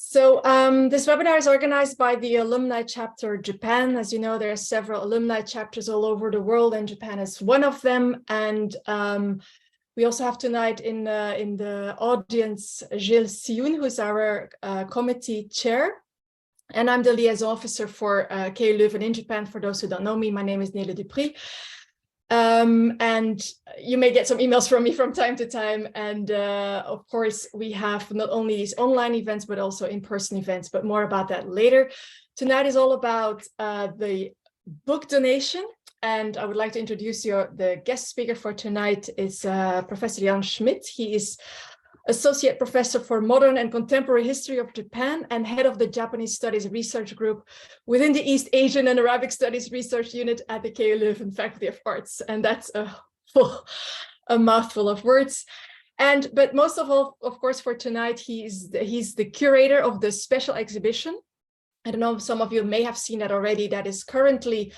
So this webinar is organized by the Alumni Chapter Japan. As you know, there are several alumni chapters all over the world, and Japan is one of them. And we also have tonight in the audience Gilles Sioun, who is our committee chair. And I'm the liaison officer for KU Leuven in Japan. For those who don't know me, my name is Nele Dupri. And you may get some emails from me from time to time. And of course, we have not only these online events, but also in-person events, but more about that later. Tonight is all about the book donation. And I would like to introduce you. The guest speaker for tonight is Professor Jan Schmidt. He is Associate Professor for Modern and Contemporary History of Japan and head of the Japanese Studies Research Group within the East Asian and Arabic Studies Research Unit at the KU Leuven Faculty of Arts. And that's a mouthful of words. But most of all, of course, for tonight, he's the curator of the special exhibition. I don't know, some of you may have seen that already. That is currently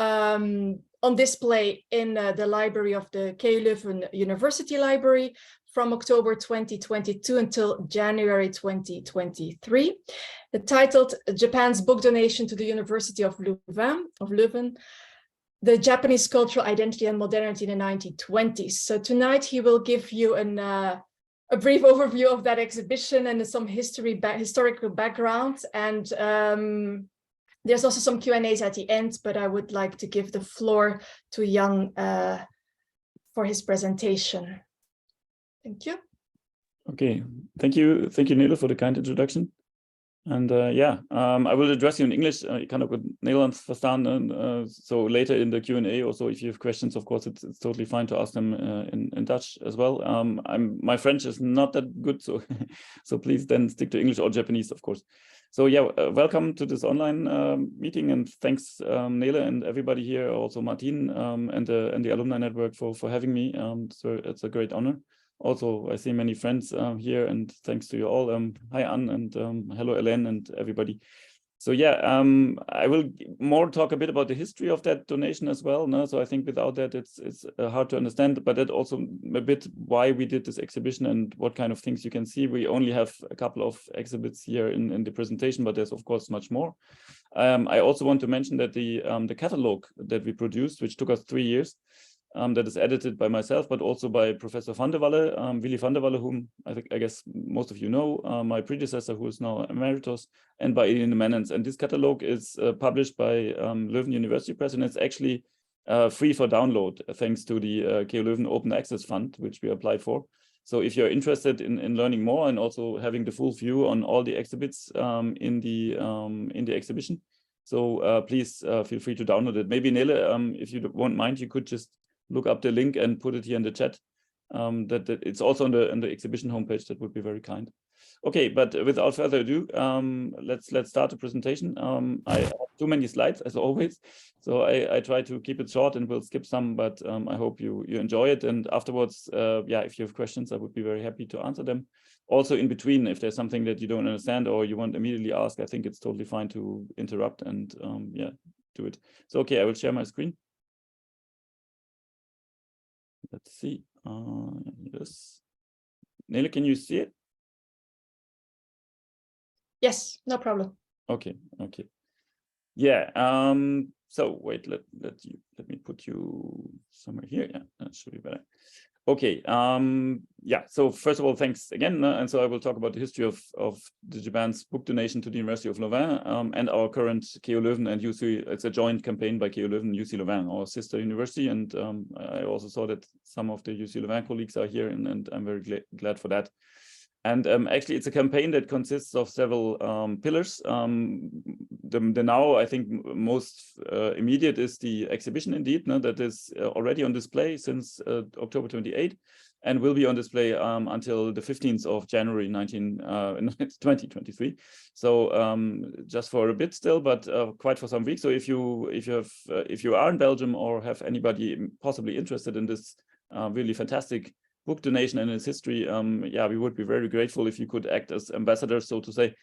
on display in the library of the KU Leuven University Library from October 2022 until January 2023. The titled Japan's Book Donation to the University of Leuven, the Japanese Cultural Identity and Modernity in the 1920s. So tonight he will give you a brief overview of that exhibition and some historical background. And there's also some Q&As at the end, but I would like to give the floor to Jan for his presentation. Thank you. Okay, thank you, Nele, for the kind introduction. And I will address you in English. Ik kan ook het Nederlands verstaan. So later in the Q&A, also if you have questions, of course, it's totally fine to ask them in Dutch as well. My French is not that good, so so please then stick to English or Japanese, of course. So yeah, welcome to this online meeting, and thanks Nele and everybody here, also Martin and the Alumni Network for having me. So it's a great honor. Also, I see many friends here, and thanks to you all. Hi, Anne, and hello, Ellen, and everybody. So yeah, I will more talk a bit about the history of that donation as well. No? So I think without that, it's hard to understand, but that also a bit why we did this exhibition and what kind of things you can see. We only have a couple of exhibits here in the presentation, but there's of course much more. I also want to mention that the catalog that we produced, which took us 3 years, that is edited by myself, but also by Professor van der Walle, Willy van der Walle, whom I guess most of you know, my predecessor, who is now emeritus, and by Ian Menens. And this catalog is published by Leuven University Press, and it's actually free for download, thanks to the KU Leuven Open Access Fund, which we applied for. So if you're interested in learning more and also having the full view on all the exhibits in the exhibition, so please feel free to download it. Maybe Nele, if you won't mind, you could just look up the link and put it here in the chat. That it's also on the exhibition homepage. That would be very kind. Okay, but without further ado, let's start the presentation. I have too many slides as always, so I try to keep it short and we'll skip some. But I hope you enjoy it. And afterwards, if you have questions, I would be very happy to answer them. Also, in between, if there's something that you don't understand or you want to immediately ask, I think it's totally fine to interrupt and do it. So okay, I will share my screen. Let's see. Yes. Nele, can you see it? Yes, no problem. Okay. Yeah. So wait, let me put you somewhere here. Yeah, that should be better. Okay. So first of all, thanks again. And so I will talk about the history of the Japan's book donation to the University of Leuven and our current KU Leuven and UC. It's a joint campaign by KU Leuven and UC Leuven, our sister university. And I also saw that some of the UC Leuven colleagues are here, and I'm very glad for that. And actually, it's a campaign that consists of several pillars. The now, I think, most immediate is the exhibition, indeed, that is already on display since October 28 and will be on display until the 15th of January 2023. So just for a bit still, but quite for some weeks. So if you are in Belgium or have anybody possibly interested in this really fantastic book donation and its history, we would be very grateful if you could act as ambassadors, so to say,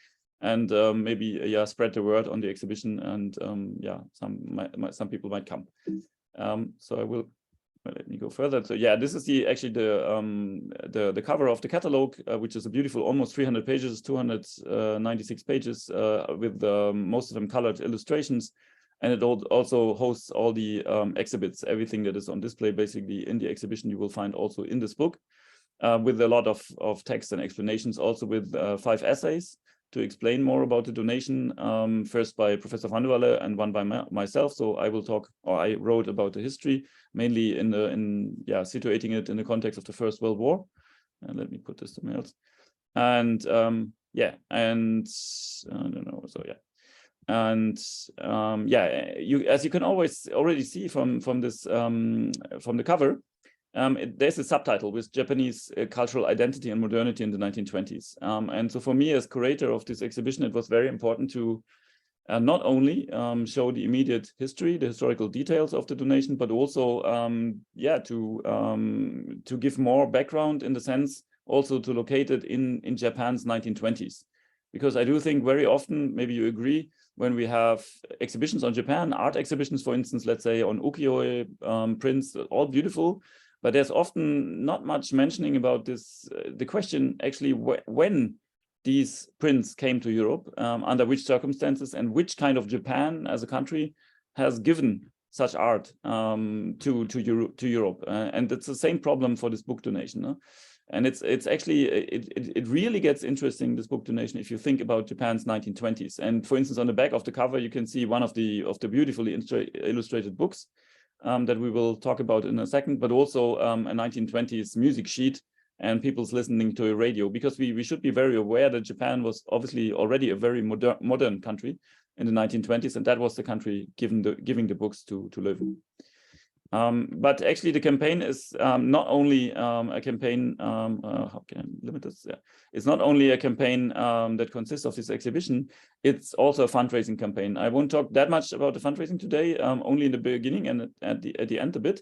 and maybe spread the word on the exhibition, and some people might come. So I will let me go further. So yeah, this is actually the cover of the catalog, which is a beautiful, almost 300 pages, 296 pages, with most of them colored illustrations, and it also hosts all the exhibits, everything that is on display basically in the exhibition. You will find also in this book, with a lot of text and explanations, also with 5 essays to explain more about the donation, first by Professor Van der Walle and one by myself. So I will talk, or I wrote about the history, mainly situating it in the context of the First World War. And let me put this somewhere else. And I don't know, so yeah. And as you can already see from this from the cover, there's a subtitle with Japanese cultural identity and modernity in the 1920s. And so for me as curator of this exhibition, it was very important to not only show the immediate history, the historical details of the donation, but also to give more background, in the sense also to locate it in Japan's 1920s. Because I do think very often, maybe you agree, when we have exhibitions on Japan, art exhibitions, for instance, let's say on ukiyo-e prints, all beautiful, but there's often not much mentioning about this, the question actually when these prints came to Europe, under which circumstances, and which kind of Japan as a country has given such art to Europe. And it's the same problem for this book donation. No? And it's actually, it really gets interesting, this book donation, if you think about Japan's 1920s. And for instance, on the back of the cover, you can see one of the beautifully illustrated books that we will talk about in a second, but also a 1920s music sheet and people's listening to a radio, because we should be very aware that Japan was obviously already a very modern country in the 1920s, and that was the country giving the books to Leuven. But actually the campaign is not only a campaign, how can I limit this? Yeah. It's not only a campaign that consists of this exhibition, it's also a fundraising campaign. I won't talk that much about the fundraising today, only in the beginning and at the end a bit.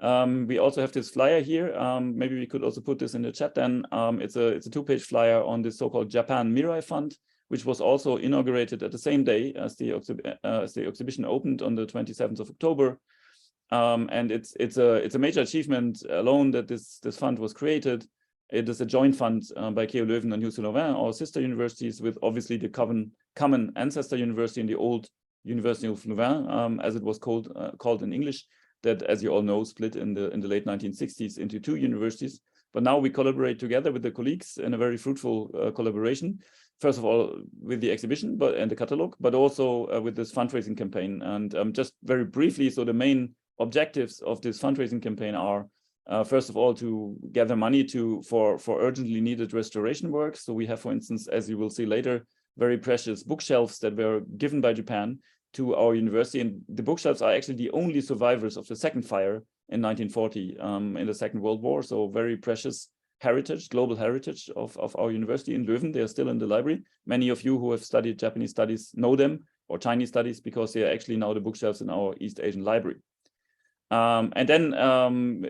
We also have this flyer here. Maybe we could also put this in the chat then. It's a 2-page flyer on this so-called Japan Mirai Fund, which was also inaugurated at the same day as the exhibition opened on the 27th of October. And it's a major achievement alone that this fund was created. It is a joint fund by KU Leuven and UC Louvain, our sister universities, with obviously the common ancestor university in the old University of Louvain, as it was called in English, that, as you all know, split in the late 1960s into 2 universities. But now we collaborate together with the colleagues in a very fruitful collaboration. First of all, with the exhibition and the catalog, but also with this fundraising campaign. And just very briefly, so the main objectives of this fundraising campaign are, first of all, to gather money for urgently needed restoration works. So we have, for instance, as you will see later, very precious bookshelves that were given by Japan to our university. And the bookshelves are actually the only survivors of the second fire in 1940 in the Second World War. So very precious heritage, global heritage of our university in Leuven. They are still in the library. Many of you who have studied Japanese studies know them, or Chinese studies, because they are actually now the bookshelves in our East Asian library. And then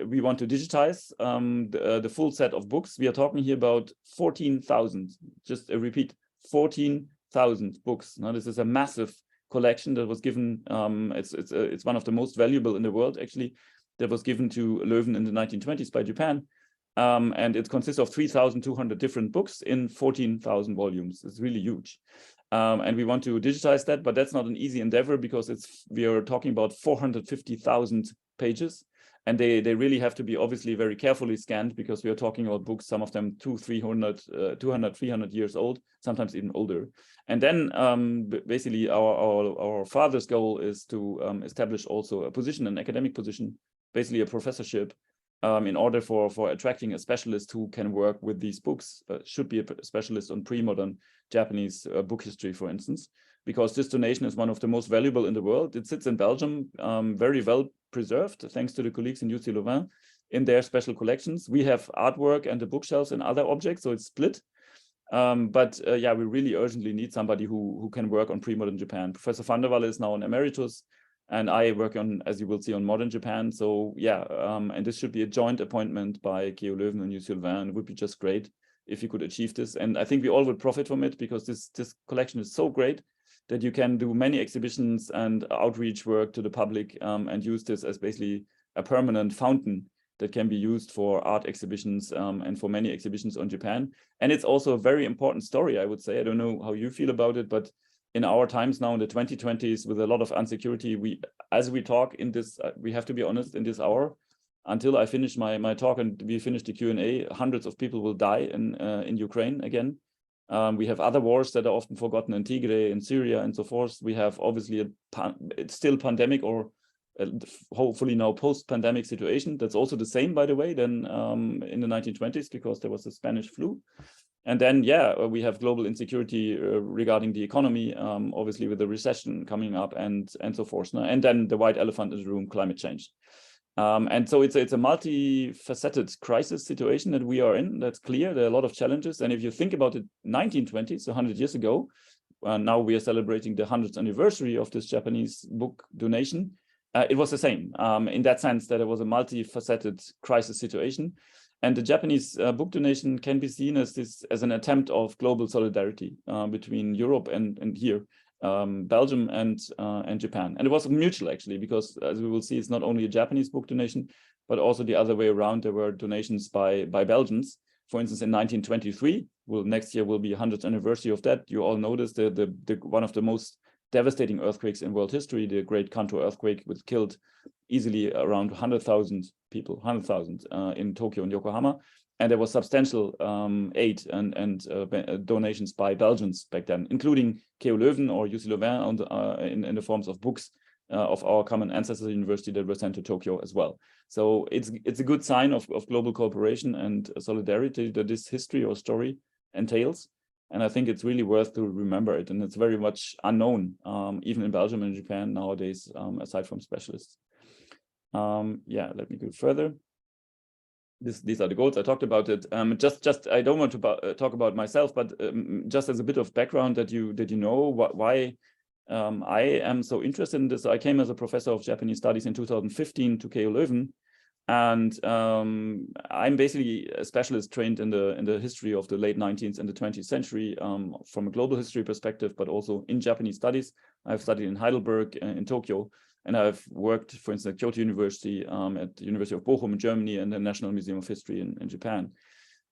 we want to digitize the full set of books. We are talking here about 14,000, just a repeat, 14,000 books. Now, this is a massive collection that was given, it's one of the most valuable in the world, actually, that was given to Leuven in the 1920s by Japan. And it consists of 3,200 different books in 14,000 volumes. It's really huge. And we want to digitize that, but that's not an easy endeavor, because we are talking about 450,000 pages, and they really have to be obviously very carefully scanned, because we are talking about books, some of them 200, 300 years old, sometimes even older. And then basically our father's goal is to establish also a position, an academic position, basically a professorship, in order for attracting a specialist who can work with these books. Should be a specialist on pre-modern Japanese book history, for instance, because this donation is one of the most valuable in the world. It sits in Belgium, very well preserved, thanks to the colleagues in UC Louvain, in their special collections. We have artwork and the bookshelves and other objects, so it's split. But yeah, we really urgently need somebody who can work on pre-modern Japan. Professor Van der Walle is now an emeritus, and I work on, as you will see, on modern Japan. So yeah, and this should be a joint appointment by KU Leuven and UC Louvain. It would be just great if you could achieve this. And I think we all would profit from it, because this collection is so great that you can do many exhibitions and outreach work to the public, and use this as basically a permanent fountain that can be used for art exhibitions and for many exhibitions on Japan. And it's also a very important story, I would say. I don't know how you feel about it, but in our times now in the 2020s, with a lot of insecurity, as we talk in this, we have to be honest, in this hour, until I finish my talk and we finish the Q&A, hundreds of people will die in Ukraine again. We have other wars that are often forgotten in Tigray, in Syria, and so forth. We have obviously it's still pandemic, or hopefully now post-pandemic situation. That's also the same, by the way, than in the 1920s, because there was the Spanish flu. And then, yeah, we have global insecurity regarding the economy, obviously with the recession coming up and so forth. And then the white elephant in the room, climate change. And so it's a multifaceted crisis situation that we are in. That's clear. There are a lot of challenges. And if you think about it, 1920, so 100 years ago, now we are celebrating the 100th anniversary of this Japanese book donation. It was the same in that sense, that it was a multifaceted crisis situation. And the Japanese book donation can be seen as an attempt of global solidarity between Europe and here, Belgium and Japan. And it was mutual, actually, because as we will see, it's not only a Japanese book donation, but also the other way around. There were donations by Belgians. For instance, in 1923, next year will be 100th anniversary of that. You all noticed the one of the most devastating earthquakes in world history, the Great Kanto earthquake, which killed easily around 100,000 people, 100,000 in Tokyo and Yokohama. And there was substantial aid and donations by Belgians back then, including KU Leuven or UC Leuven in the forms of books of our common ancestor university that were sent to Tokyo as well. So it's a good sign of global cooperation and solidarity that this history or story entails. And I think it's really worth to remember it. And it's very much unknown, even in Belgium and Japan nowadays, aside from specialists. Yeah, let me go further. These are the goals. I talked about it. Just I don't want to talk about myself, but just as a bit of background that you know why I am so interested in this. I came as a professor of Japanese studies in 2015 to KU Leuven. And I'm basically a specialist trained in the history of the late 19th and the 20th century from a global history perspective, but also in Japanese studies. I've studied in Heidelberg, in Tokyo, and I've worked, for instance, at Kyoto University, at the University of Bochum in Germany, and the National Museum of History in Japan.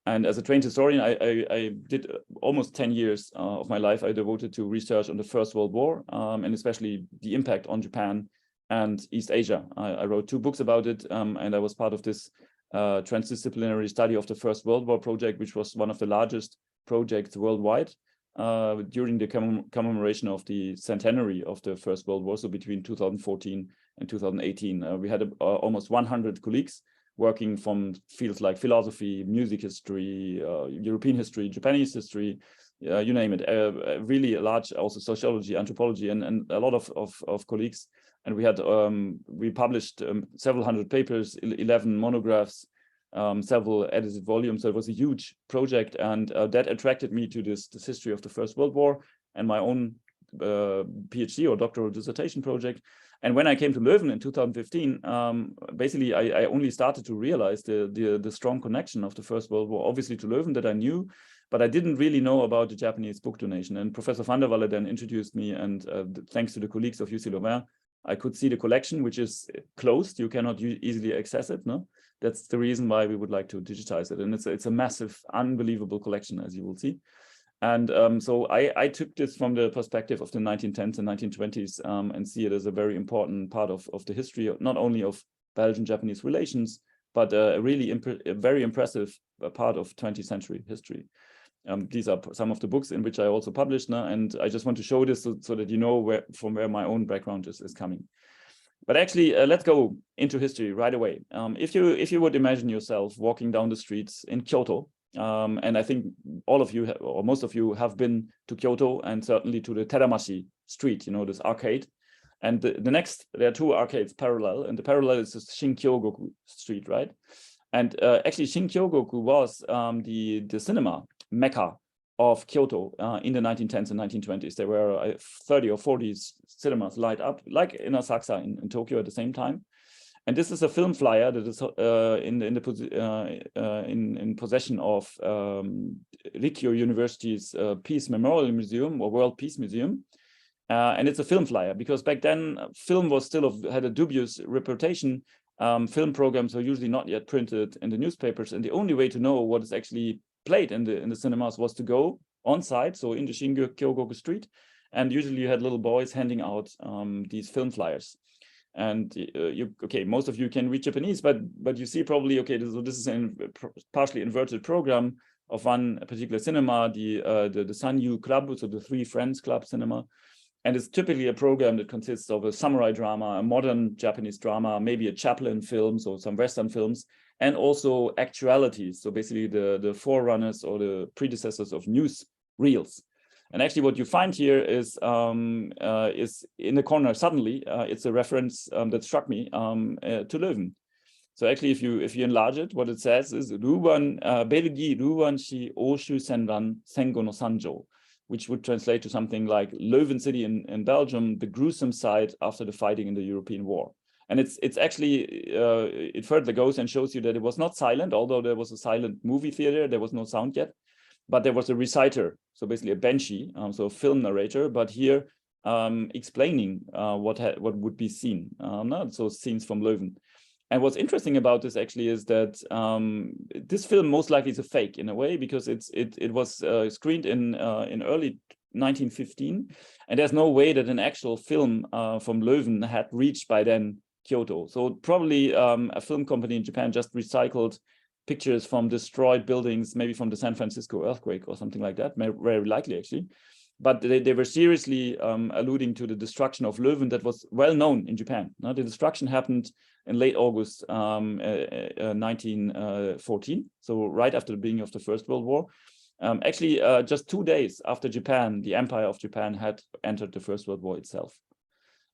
And as a trained historian, I did almost 10 years of my life I devoted to research on the First World War, and especially the impact on Japan and East Asia. I wrote 2 books about it, and I was part of this transdisciplinary study of the First World War project, which was one of the largest projects worldwide during the commemoration of the centenary of the First World War, so between 2014 and 2018. We had almost 100 colleagues working from fields like philosophy, music history, European history, Japanese history, you name it, really large, also sociology, anthropology, and a lot of colleagues. And we had we published several hundred papers, 11 monographs, several edited volumes. So it was a huge project, and that attracted me to this history of the First World War and my own PhD or doctoral dissertation project. And when I came to Leuven in 2015, basically I only started to realize the strong connection of the First World War, obviously to Leuven, that I knew, but I didn't really know about the Japanese book donation. And Professor van der Walle then introduced me, and thanks to the colleagues of UC Leuven, I could see the collection, which is closed. You cannot easily access it. No, that's the reason why we would like to digitize it. And it's a massive, unbelievable collection, as you will see. And so I took this from the perspective of the 1910s and 1920s and see it as a very important part of the history, not only of Belgian-Japanese relations, but a really very impressive part of 20th century history. These are some of the books in which I also published now, and I just want to show this so that you know from where my own background is coming. But actually, let's go into history right away. If you would imagine yourself walking down the streets in Kyoto, and I think all of you or most of you have been to Kyoto, and certainly to the Teramashi Street, you know, this arcade. And there are 2 arcades parallel, and the parallel is the Shinkyogoku Street, right? And actually, Shinkyogoku was the cinema mecca of Kyoto in the 1910s and 1920s. There were 30 or 40 cinemas light up, like in Asakusa in Tokyo at the same time. And this is a film flyer that is in possession of Rikyo University's Peace Memorial Museum, or World Peace Museum. And it's a film flyer because back then film was still had a dubious reputation, film programs are usually not yet printed in the newspapers, and the only way to know what is actually played in the cinemas was to go on site, so in the Shin-Kyogoku street, and usually you had little boys handing out these film flyers. And most of you can read Japanese, but you see probably, okay, this is a partially inverted program of one particular cinema, the Sanyu Club, so the Three Friends Club cinema. And it's typically a program that consists of a samurai drama, a modern Japanese drama, maybe a Chaplin film, so some Western films, and also actualities. So basically the forerunners or the predecessors of news reels. And actually what you find here is in the corner, suddenly, it's a reference that struck me to Löwen. So actually, if you enlarge it, what it says is Ruban Belgi Ruban shi Oshu Senran Sengo no Sanjo, which would translate to something like Leuven City in Belgium, the gruesome site after the fighting in the European war. And it's actually, it further goes and shows you that it was not silent, although there was a silent movie theater, there was no sound yet, but there was a reciter, so basically a banshee, so a film narrator, but here explaining what would be seen, so scenes from Leuven. And what's interesting about this actually is that this film most likely is a fake in a way, because it was screened in early 1915, and there's no way that an actual film from Leuven had reached by then Kyoto. So probably a film company in Japan just recycled pictures from destroyed buildings, maybe from the San Francisco earthquake or something like that, very likely actually. But they were seriously alluding to the destruction of Leuven that was well known in Japan. Now, the destruction happened in late August 1914, so right after the beginning of the First World War. Actually, just 2 days after Japan, the Empire of Japan had entered the First World War itself.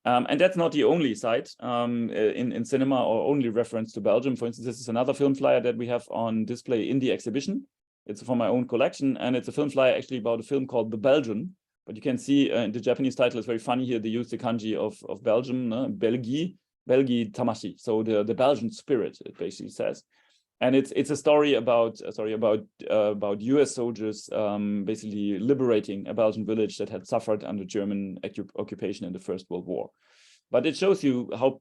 And that's not the only site in cinema or only reference to Belgium. For instance, this is another film flyer that we have on display in the exhibition. It's from my own collection, and it's a film flyer actually about a film called The Belgian. But you can see the Japanese title is very funny here. They use the kanji of Belgium, Belgi Tamashi, so the Belgian spirit, it basically says. And it's a story about U.S. soldiers basically liberating a Belgian village that had suffered under German occupation in the First World War. But it shows you how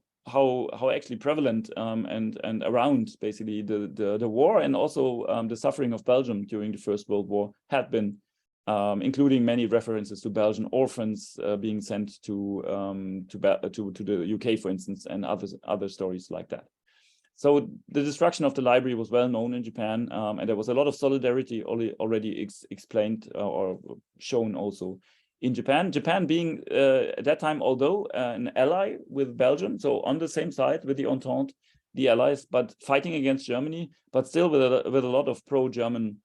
actually prevalent and around basically the war, and also the suffering of Belgium during the First World War had been, including many references to Belgian orphans being sent to the UK, for instance, and other stories like that. So the destruction of the library was well known in Japan, and there was a lot of solidarity already explained or shown also in Japan. Japan being at that time, although an ally with Belgium, so on the same side with the Entente, the Allies, but fighting against Germany, but still with a lot of pro-German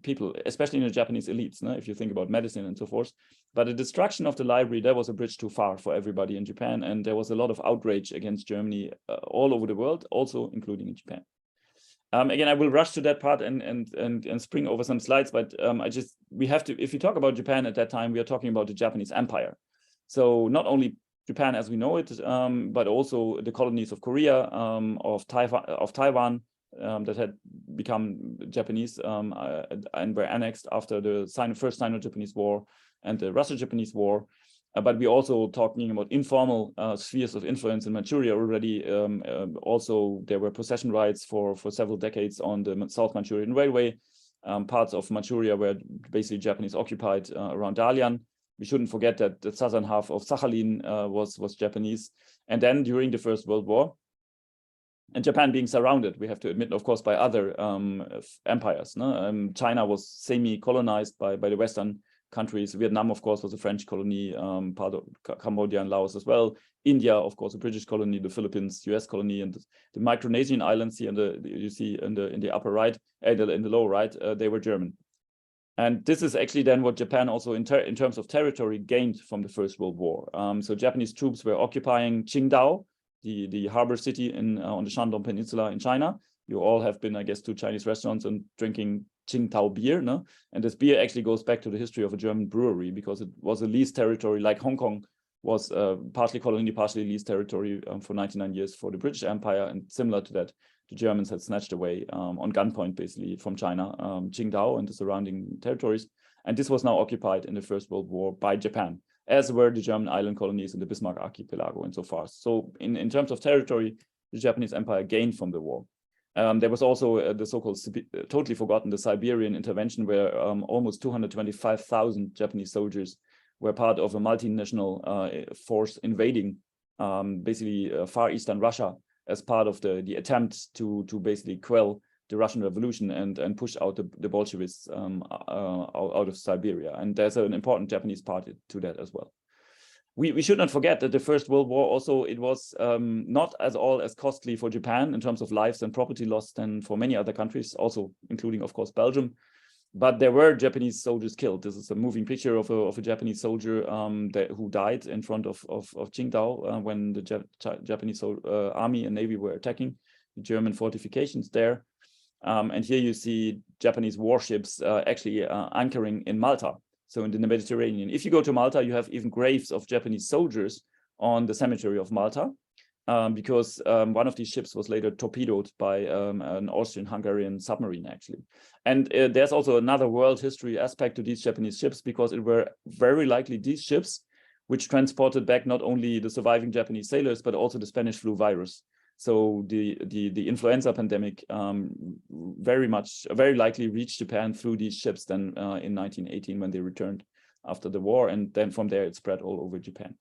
people, especially in the Japanese elites, if you think about medicine and so forth. But the destruction of the library, that was a bridge too far for everybody in Japan, and there was a lot of outrage against Germany all over the world, also including in Japan. Again, I will rush to that part and spring over some slides, but we have to, if you talk about Japan at that time, we are talking about the Japanese Empire. So not only Japan as we know it, but also the colonies of Korea, of Taiwan, that had become Japanese and were annexed after the first Sino-Japanese War and the Russo-Japanese War. But we're also talking about informal spheres of influence in Manchuria already. Also, there were possession rights for several decades on the South Manchurian Railway. Parts of Manchuria were basically Japanese occupied around Dalian. We shouldn't forget that the southern half of Sakhalin was Japanese. And then during the First World War, and Japan being surrounded, we have to admit, of course, by other empires. No? China was semi-colonized by the Western countries. Vietnam, of course, was a French colony, part of Cambodia and Laos as well. India, of course, a British colony, the Philippines, US colony, and the Micronesian islands here, you see in the upper right, in the lower right, they were German. And this is actually then what Japan also, in terms of territory, gained from the First World War. So Japanese troops were occupying Qingdao, the harbor city on the Shandong Peninsula in China. You all have been, I guess, to Chinese restaurants and drinking Qingdao beer, no? And this beer actually goes back to the history of a German brewery, because it was a leased territory, like Hong Kong was partly colony, partially leased territory for 99 years for the British Empire. And similar to that, the Germans had snatched away on gunpoint, basically, from China, Qingdao and the surrounding territories. And this was now occupied in the First World War by Japan, as were the German island colonies in the Bismarck Archipelago and so far. So in terms of territory, the Japanese Empire gained from the war. There was also the so-called, totally forgotten, the Siberian intervention, where almost 225,000 Japanese soldiers were part of a multinational force invading basically far eastern Russia as part of the attempt to basically quell the Russian Revolution and push out the Bolsheviks out of Siberia. And there's an important Japanese part to that as well. We should not forget that the First World War also, it was not at all as costly for Japan in terms of lives and property loss than for many other countries, also including, of course, Belgium. But there were Japanese soldiers killed. This is a moving picture of a Japanese soldier who died in front of Qingdao when the Japanese army and navy were attacking the German fortifications there. And here you see Japanese warships actually anchoring in Malta, so in the Mediterranean. If you go to Malta, you have even graves of Japanese soldiers on the cemetery of Malta, because one of these ships was later torpedoed by an Austrian-Hungarian submarine, actually. And there's also another world history aspect to these Japanese ships, because it were very likely these ships which transported back not only the surviving Japanese sailors, but also the Spanish flu virus. So the influenza pandemic very likely reached Japan through these ships then in 1918 when they returned after the war, and then from there it spread all over Japan.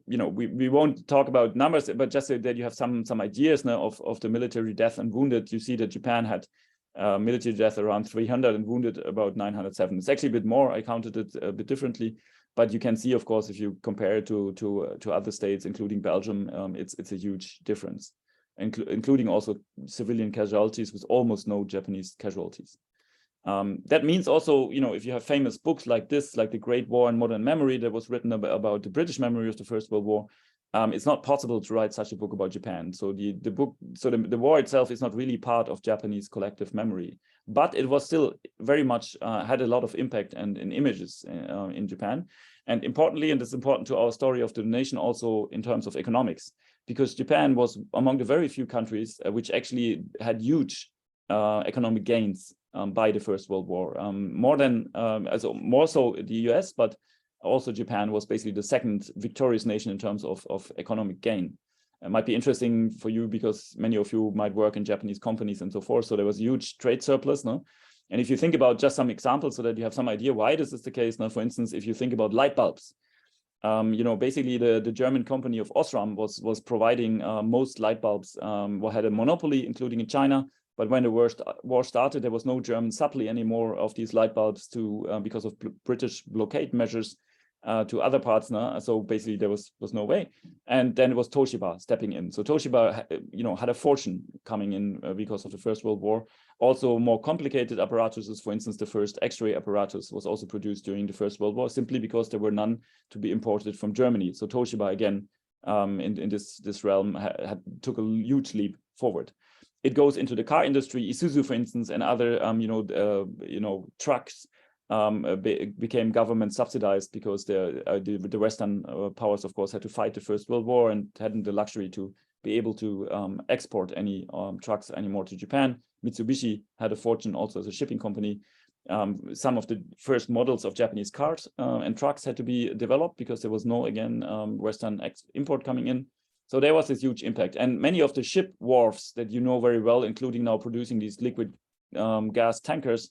We won't talk about numbers, but just so that you have some ideas now of the military death and wounded. You see that Japan had military death around 300 and wounded about 907. It's actually a bit more. I counted it a bit differently. But you can see, of course, if you compare it to other states, including Belgium, it's a huge difference, including also civilian casualties with almost no Japanese casualties. That means also, if you have famous books like this, like The Great War in Modern Memory, that was written about the British memory of the First World War, it's not possible to write such a book about Japan. So the war itself is not really part of Japanese collective memory, but it was still very much had a lot of impact and in images in Japan. And importantly, and it's important to our story of the nation also in terms of economics, because Japan was among the very few countries which actually had huge economic gains by the First World War, more so the US, but also Japan was basically the second victorious nation in terms of economic gain. It might be interesting for you because many of you might work in Japanese companies and so forth. So there was a huge trade surplus, no? And if you think about just some examples so that you have some idea why this is the case, now, for instance, if you think about light bulbs, basically the German company of Osram was providing most light bulbs, had a monopoly, including in China. But when the war started, there was no German supply anymore of these light bulbs because of British blockade measures to other parts now. So basically there was no way. And then it was Toshiba stepping in. So Toshiba, had a fortune coming in because of the First World War. Also more complicated apparatuses, for instance, the first X-ray apparatus was also produced during the First World War, simply because there were none to be imported from Germany. So Toshiba, again, in this realm, took a huge leap forward. It goes into the car industry. Isuzu, for instance, and other, trucks became government subsidized because the Western powers, of course, had to fight the First World War and hadn't the luxury to be able to export any trucks anymore to Japan. Mitsubishi had a fortune also as a shipping company. Some of the first models of Japanese cars and trucks had to be developed because there was no, again, Western import coming in. So there was this huge impact. And many of the ship wharfs that you know very well, including now producing these liquid gas tankers,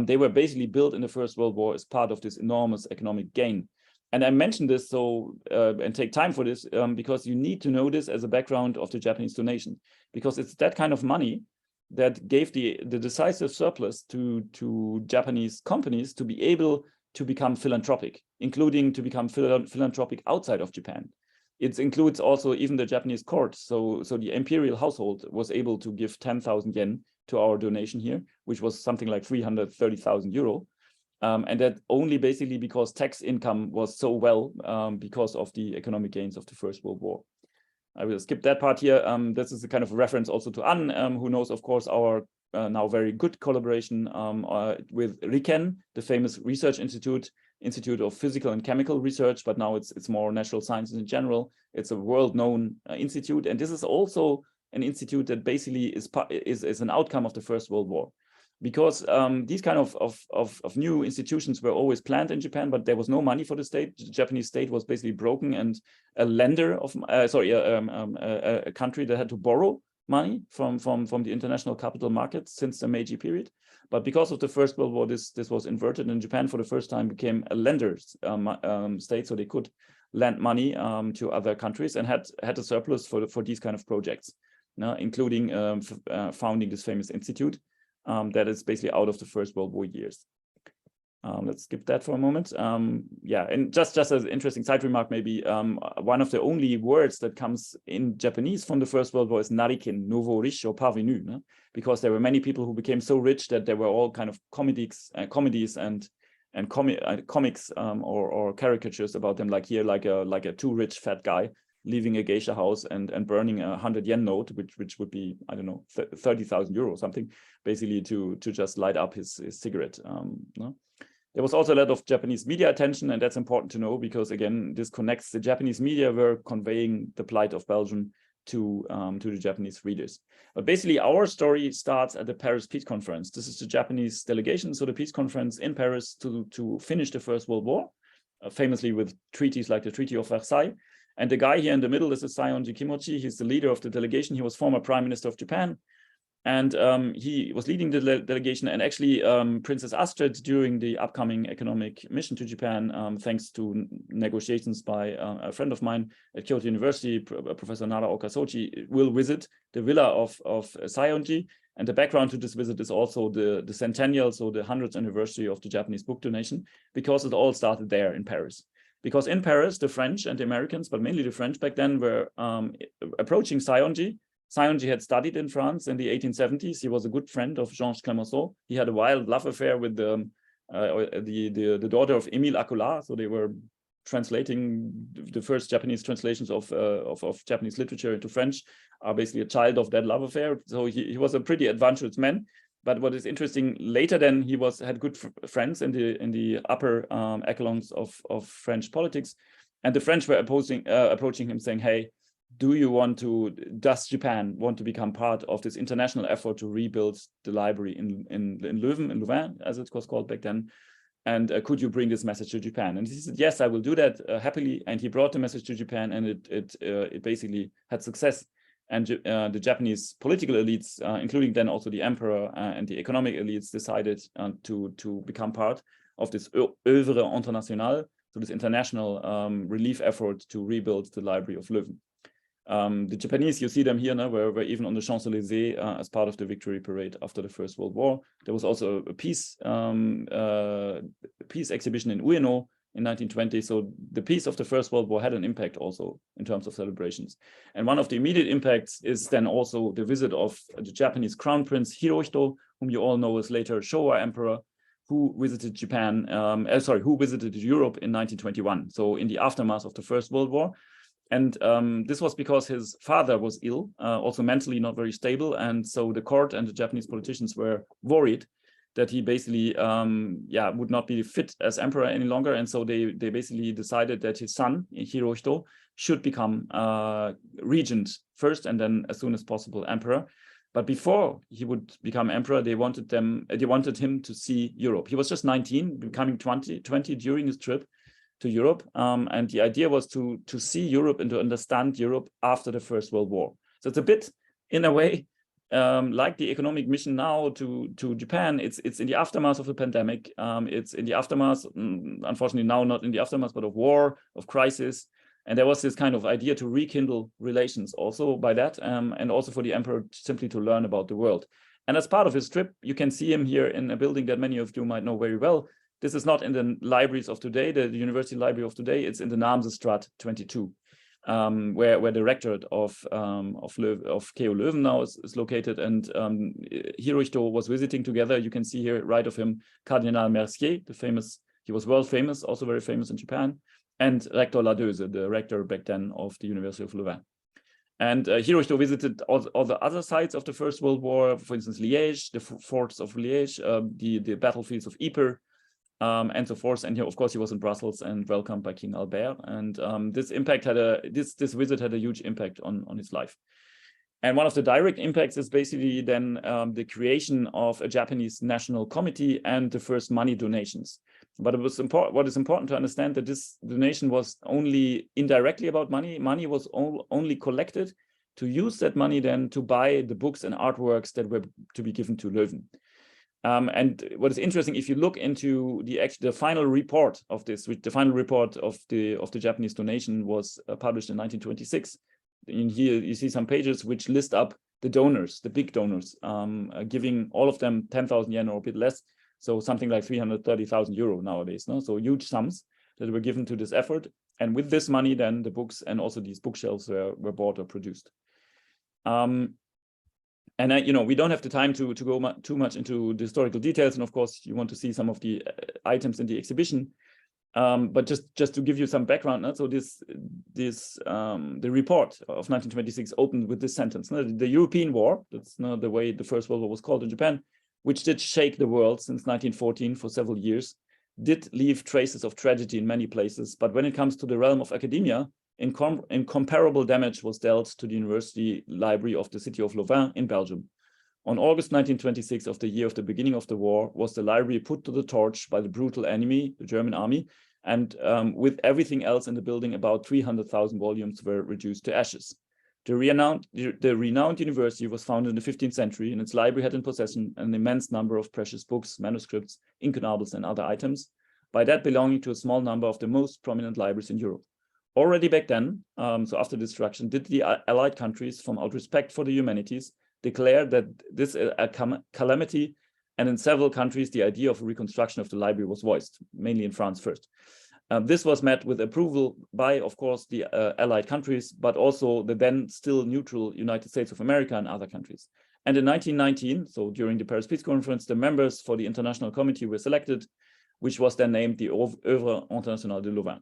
they were basically built in the First World War as part of this enormous economic gain. And I mentioned this and take time for this because you need to know this as a background of the Japanese donation, because it's that kind of money that gave the decisive surplus to Japanese companies to be able to become philanthropic, including to become philanthropic outside of Japan. It includes also even the Japanese court. So the imperial household was able to give 10,000 yen to our donation here, which was something like 330,000 euro. And that only basically because tax income was so well because of the economic gains of the First World War. I will skip that part here. This is a kind of reference also to Anne, who knows, of course, our now very good collaboration with RIKEN, the famous research Institute of Physical and Chemical Research, but now it's more natural sciences in general. It's a world-known institute, and this is also an institute that basically is an outcome of the First World War. because these kind of new institutions were always planned in Japan, but there was no money for the state. The Japanese state was basically broken, and a lender of a country that had to borrow money from the international capital markets since the Meiji period. But because of the First World War, this was inverted, and Japan for the first time became a lender state, so they could lend money to other countries and had a surplus for these kind of projects, including founding this famous institute that is basically out of the First World War years. Let's skip that for a moment. Yeah, and just as an interesting side remark, maybe one of the only words that comes in Japanese from the First World War is narikin, nouveau riche or parvenu, no? Because there were many people who became so rich that there were all kind of comedies and comics or caricatures about them, like here, like a too rich fat guy leaving a geisha house and burning a 100 yen note, which would be, I don't know, 30,000 euro or something, basically to just light up his cigarette. No? There was also a lot of Japanese media attention, and that's important to know because, again, this connects. The Japanese media were conveying the plight of Belgium to the Japanese readers. But basically, our story starts at the Paris Peace Conference. This is the Japanese delegation, so the peace conference in Paris to finish the First World War, famously with treaties like the Treaty of Versailles. And the guy here in the middle is Saionji Kimochi. He's the leader of the delegation. He was former Prime Minister of Japan. And he was leading the delegation, and actually Princess Astrid, during the upcoming economic mission to Japan, thanks to negotiations by a friend of mine at Kyoto University, Professor Nara Okasochi, will visit the villa of Saionji. And the background to this visit is also the centennial, so the 100th anniversary of the Japanese book donation, because it all started there in Paris. Because in Paris, the French and the Americans, but mainly the French back then, were approaching Saionji. Saionji had studied in France in the 1870s. He was a good friend of Georges Clemenceau. He had a wild love affair with the daughter of Émile Accolard. So they were translating the first Japanese translations of Japanese literature into French, are basically a child of that love affair. So he was a pretty adventurous man. But what is interesting, later then he had good friends in the upper echelons of French politics, and the French were approaching him saying, "Hey, does Japan want to become part of this international effort to rebuild the library in Louvain, as it was called back then? And could you bring this message to Japan?" And he said, "Yes, I will do that happily." And he brought the message to Japan, and it basically had success. And the Japanese political elites, including then also the emperor and the economic elites, decided to become part of this œuvre internationale, so this international relief effort to rebuild the library of Leuven. The Japanese, you see them here now, were even on the Champs-Élysées as part of the victory parade after the First World War. There was also a peace exhibition in Ueno in 1920. So the peace of the First World War had an impact also in terms of celebrations. And one of the immediate impacts is then also the visit of the Japanese Crown Prince Hirohito, whom you all know as later Showa Emperor, who visited who visited Europe in 1921. So in the aftermath of the First World War. And this was because his father was ill, also mentally not very stable. And so the court and the Japanese politicians were worried that he basically would not be fit as emperor any longer. And so they basically decided that his son, Hirohito, should become regent first, and then as soon as possible emperor. But before he would become emperor, they wanted him to see Europe. He was just 19, becoming 20 during his trip to Europe. And the idea was to see Europe and to understand Europe after the First World War. So it's a bit, in a way, like the economic mission now to Japan. It's in the aftermath of the pandemic. It's in the aftermath, unfortunately now not in the aftermath, but of war, of crisis. And there was this kind of idea to rekindle relations also by that, and also for the emperor simply to learn about the world. And as part of his trip, you can see him here in a building that many of you might know very well. This is not in the libraries of today, the university library of today. It's in the Naamsestraat 22, where the rectorate of KU Leuven now is located. And Hirohito was visiting together. You can see here right of him, Cardinal Mercier, he was world famous, also very famous in Japan, and Rector Ladeuze, the rector back then of the University of Louvain. And Hirohito visited all the other sites of the First World War, for instance, Liège, the forts of Liège, the battlefields of Ypres, and so forth. And here, of course, he was in Brussels and welcomed by King Albert. And this visit had a huge impact on his life. And one of the direct impacts is basically then the creation of a Japanese national committee and the first money donations. But it was what is important to understand that this donation was only indirectly about money. Money was only collected to use that money then to buy the books and artworks that were to be given to Leuven. And what is interesting, if you look into the final report of this, the final report of the Japanese donation was published in 1926. In here you see some pages which list up the donors, the big donors, giving all of them 10,000 yen or a bit less, so something like 330,000 euro nowadays. No? So huge sums that were given to this effort, and with this money, then the books and also these bookshelves were bought or produced. And we don't have the time to go too much into the historical details, and of course you want to see some of the items in the exhibition. But just to give you some background, so the report of 1926 opened with this sentence: the European War, that's the way the First World War was called in Japan, which did shake the world since 1914 for several years, did leave traces of tragedy in many places. But when it comes to the realm of academia, incomparable damage was dealt to the University Library of the city of Louvain in Belgium. On August 1926 of the year of the beginning of the war, was the library put to the torch by the brutal enemy, the German army, and with everything else in the building, about 300,000 volumes were reduced to ashes. The renowned university was founded in the 15th century, and its library had in possession an immense number of precious books, manuscripts, incunables, and other items, by that belonging to a small number of the most prominent libraries in Europe. Already back then, so after destruction, did the Allied countries, from out respect for the humanities, declare that this is a calamity, and in several countries the idea of a reconstruction of the library was voiced, mainly in France first. This was met with approval by, of course, the Allied countries, but also the then still neutral United States of America and other countries. And in 1919, so during the Paris Peace Conference, the members for the International Committee were selected, which was then named the Œuvre Internationale de Louvain.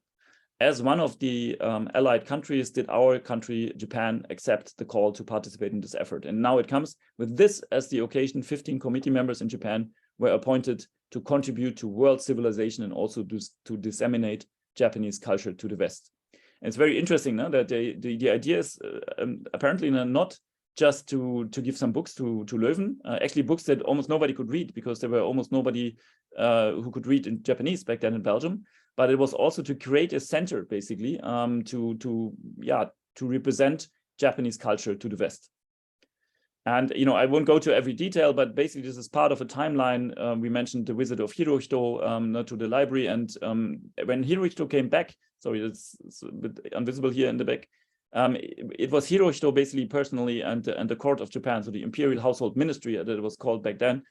As one of the Allied countries, did our country, Japan, accept the call to participate in this effort. And now it comes with this as the occasion. 15 committee members in Japan were appointed to contribute to world civilization and also to disseminate Japanese culture to the West. And it's very interesting that the idea is apparently not just to give some books to Leuven, actually books that almost nobody could read, because there were almost nobody who could read in Japanese back then in Belgium. But it was also to create a center, basically, to represent Japanese culture to the West. And I won't go to every detail, but basically this is part of a timeline. We mentioned the visit of Hirohito to the library, and when Hirohito came back, sorry, it's a bit invisible here in the back. It was Hirohito basically personally and the court of Japan, so the Imperial Household Ministry that it was called back then,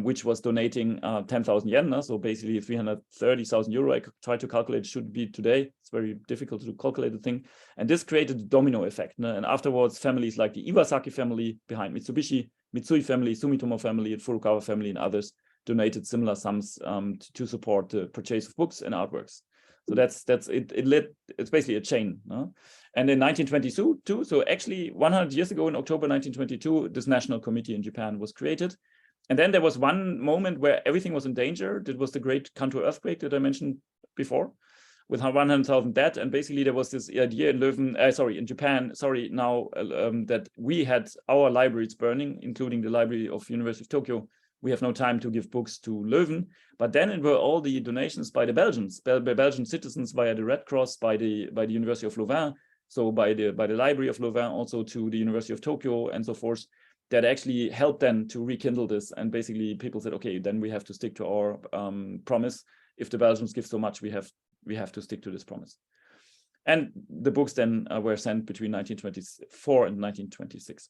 which was donating 10,000 yen, so basically 330,000 euro. I tried to calculate, should be today. It's very difficult to calculate the thing. And this created a domino effect. And afterwards, families like the Iwasaki family behind Mitsubishi, Mitsui family, Sumitomo family, and Furukawa family, and others donated similar sums to support the purchase of books and artworks. So that's it. It's basically a chain. And in 1922, so actually 100 years ago in October 1922, this national committee in Japan was created. And then there was one moment where everything was in danger. It was the great Kanto earthquake that I mentioned before, with 100,000 dead. And basically there was this idea in in Japan, that we had our libraries burning, including the library of University of Tokyo. We have no time to give books to Leuven. But then it were all the donations by the Belgians, by Belgian citizens via the Red Cross, by the University of Louvain, so by the library of Louvain, also to the University of Tokyo and so forth, that actually helped them to rekindle this. And basically people said, okay, then we have to stick to our promise. If the Belgians give so much, we have to stick to this promise. And the books then were sent between 1924 and 1926.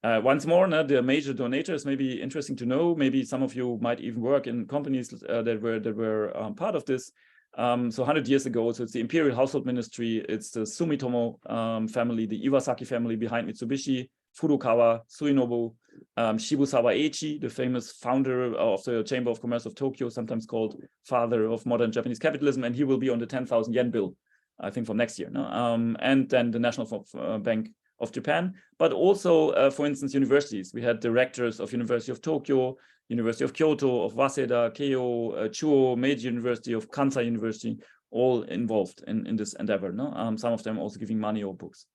Once more, the major donators may be interesting to know. Maybe some of you might even work in companies that were part of this. So 100 years ago, so it's the Imperial Household Ministry, it's the Sumitomo family, the Iwasaki family behind Mitsubishi, Furukawa, Suinobu, Shibusawa Eiichi, the famous founder of the Chamber of Commerce of Tokyo, sometimes called father of modern Japanese capitalism, and he will be on the 10,000 yen bill, I think, for next year. And then the National Bank of Japan, but also, for instance, universities. We had directors of University of Tokyo, University of Kyoto, of Waseda, Keio, Chuo, Meiji University, of Kansai University, all involved in this endeavor. Some of them also giving money or books.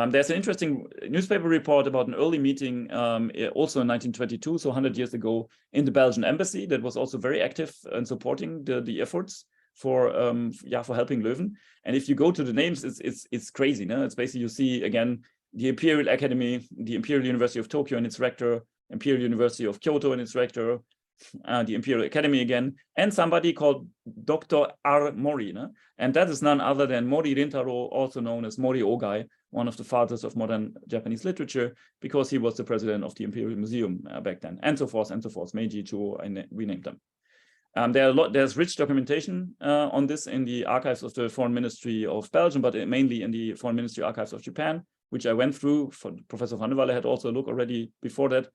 There's an interesting newspaper report about an early meeting also in 1922, so 100 years ago, in the Belgian embassy that was also very active in supporting the efforts for helping Leuven. And if you go to the names, it's crazy. No? It's basically, you see again the Imperial Academy, the Imperial University of Tokyo and its rector, Imperial University of Kyoto and its rector, the Imperial Academy again, and somebody called Dr. R. Mori. No? And that is none other than Mori Rintaro, also known as Mori Ogai, one of the fathers of modern Japanese literature, because he was the president of the Imperial Museum back then, and so forth, Meiji, Chuo, we named them. There's rich documentation on this in the archives of the Foreign Ministry of Belgium, but mainly in the Foreign Ministry archives of Japan, which I went through. Professor Van der Walle had also a look already before that.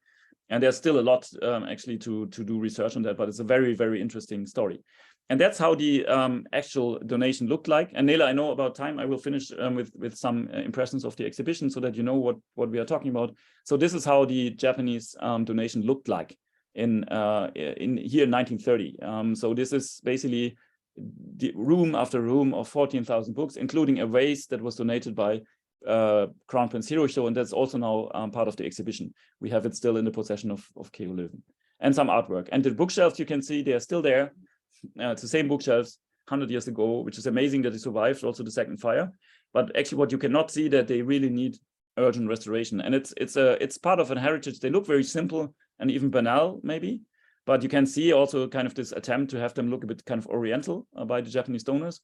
And there's still a lot actually to do research on that, but it's a very, very interesting story. And that's how the actual donation looked like. And Nela, I know about time, I will finish with some impressions of the exhibition so that you know what we are talking about. So this is how the Japanese donation looked like in here in 1930. So this is basically the room after room of 14,000 books, including a vase that was donated by Crown Prince Hirohito, and that's also now part of the exhibition. We have it still in the possession of K.O. Leuven, and some artwork. And the bookshelves, you can see, they are still there. It's the same bookshelves 100 years ago, which is amazing that they survived also the second fire. But actually, what you cannot see that they really need urgent restoration, and it's part of a heritage. They look very simple and even banal, maybe, but you can see also kind of this attempt to have them look a bit kind of oriental by the Japanese donors.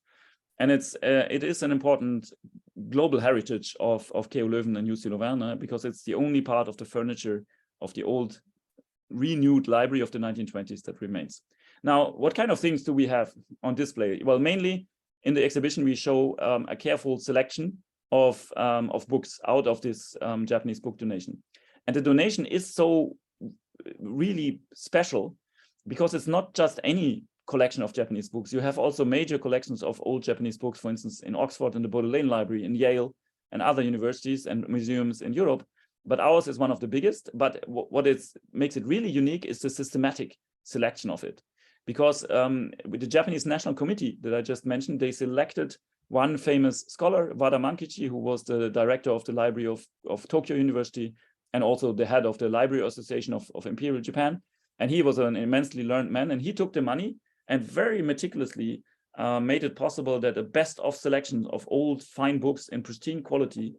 And it is an important global heritage of K.O. Leuven and UC Leuven, because it's the only part of the furniture of the old renewed library of the 1920s that remains. Now, what kind of things do we have on display? Well, mainly in the exhibition, we show a careful selection of books out of this Japanese book donation. And the donation is so really special because it's not just any collection of Japanese books. You have also major collections of old Japanese books, for instance, in Oxford and the Bodleian Library, in Yale, and other universities and museums in Europe. But ours is one of the biggest. But what makes it really unique is the systematic selection of it. Because with the Japanese National Committee that I just mentioned, they selected one famous scholar, Wada Mankichi, who was the director of the Library of Tokyo University and also the head of the Library Association of Imperial Japan. And he was an immensely learned man, and he took the money and very meticulously made it possible that a best-of selection of old, fine books in pristine quality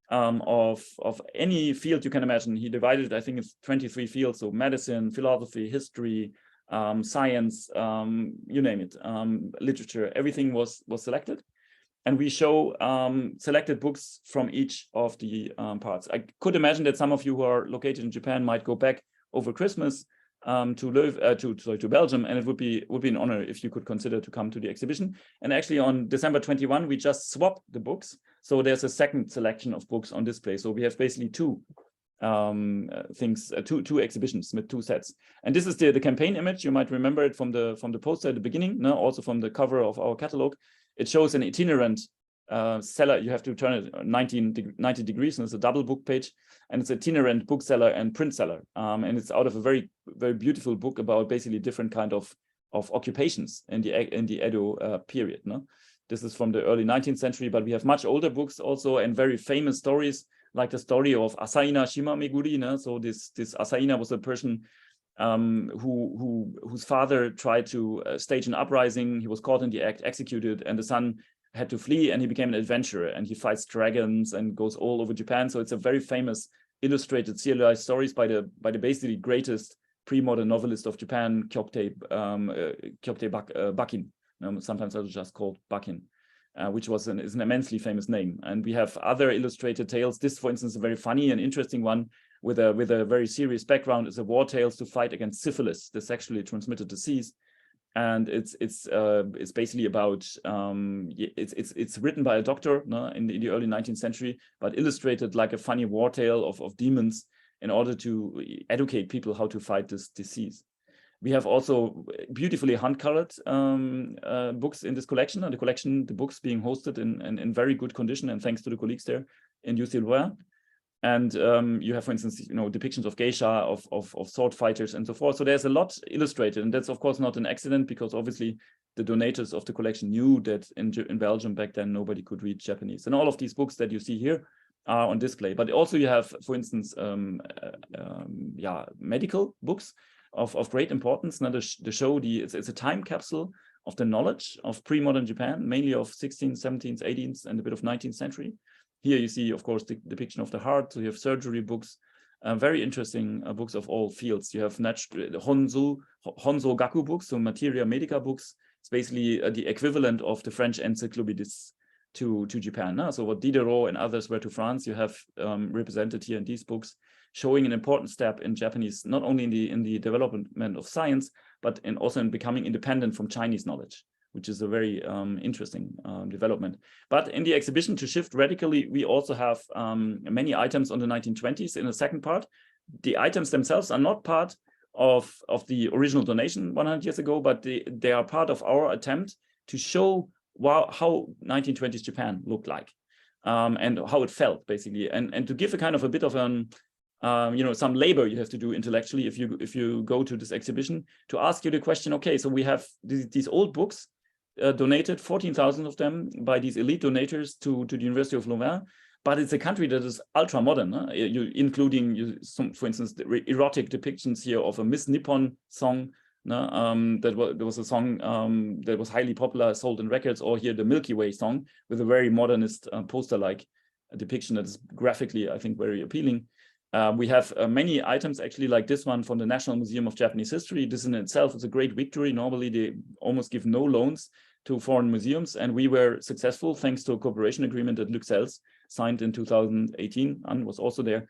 of any field you can imagine. He divided, I think it's 23 fields, so medicine, philosophy, history, science, you name it, literature, everything was selected. And we show selected books from each of the parts. I could imagine that some of you who are located in Japan might go back over Christmas to Belgium, and it would be an honor if you could consider to come to the exhibition. And actually on December 21, we just swapped the books. So there's a second selection of books on display. So we have basically two exhibitions with two sets. And this is the campaign image. You might remember it from the poster at the beginning, no? Also from the cover of our catalog. It shows an itinerant seller. You have to turn it 90 degrees, and it's a double book page, and it's itinerant bookseller and print seller. And it's out of a very, very beautiful book about basically different kind of occupations in the Edo period. No? This is from the early 19th century, but we have much older books also, and very famous stories, like the story of Asaina Shimameguri. No? So this Asaina was a person whose father tried to stage an uprising. He was caught in the act, executed, and the son had to flee, and he became an adventurer, and he fights dragons and goes all over Japan. So it's a very famous illustrated serialized stories by the basically greatest pre-modern novelist of Japan, Kyokutei Bakin. Sometimes also just called Bakin, which is an immensely famous name. And we have other illustrated tales. This, for instance, a very funny and interesting one with a very serious background is a war tales to fight against syphilis, the sexually transmitted disease. And it's basically about it's written by a doctor, no, in the early 19th century, but illustrated like a funny war tale of demons in order to educate people how to fight this disease. We have also beautifully hand-colored books in this collection, and the books being hosted in very good condition, and thanks to the colleagues there in UC Leuven. And you have, for instance, depictions of geisha, of sword fighters, and so forth. So there's a lot illustrated, and that's of course not an accident, because obviously the donators of the collection knew that in Belgium back then nobody could read Japanese. And all of these books that you see here are on display. But also you have, for instance, medical books of great importance. Now the show, it's a time capsule of the knowledge of pre-modern Japan, mainly of 16th, 17th, 18th, and a bit of 19th century. Here you see, of course, the depiction of the heart. So you have surgery books, very interesting books of all fields. You have Honzo Gaku books, so Materia Medica books. It's basically the equivalent of the French encyclopedists to Japan. So what Diderot and others were to France, you have represented here in these books, showing an important step in Japanese, not only in the development of science, but also in becoming independent from Chinese knowledge, which is a very interesting development. But in the exhibition, to shift radically, we also have many items on the 1920s in the second part. The items themselves are not part of the original donation 100 years ago, but they are part of our attempt to show how 1920s Japan looked like, and how it felt, basically, and to give a kind of a bit of an some labor you have to do intellectually if you go to this exhibition, to ask you the question, okay, so we have these old books donated, 14,000 of them by these elite donators to the University of Louvain, but it's a country that is ultra modern, including some, for instance, the erotic depictions here of a Miss Nippon song. There was a song that was highly popular, sold in records, or here the Milky Way song with a very modernist poster-like depiction that is graphically, I think, very appealing. We have many items actually like this one from the National Museum of Japanese History. This in itself is a great victory. Normally they almost give no loans to foreign museums, and we were successful thanks to a cooperation agreement that Luxelles signed in 2018 and was also there.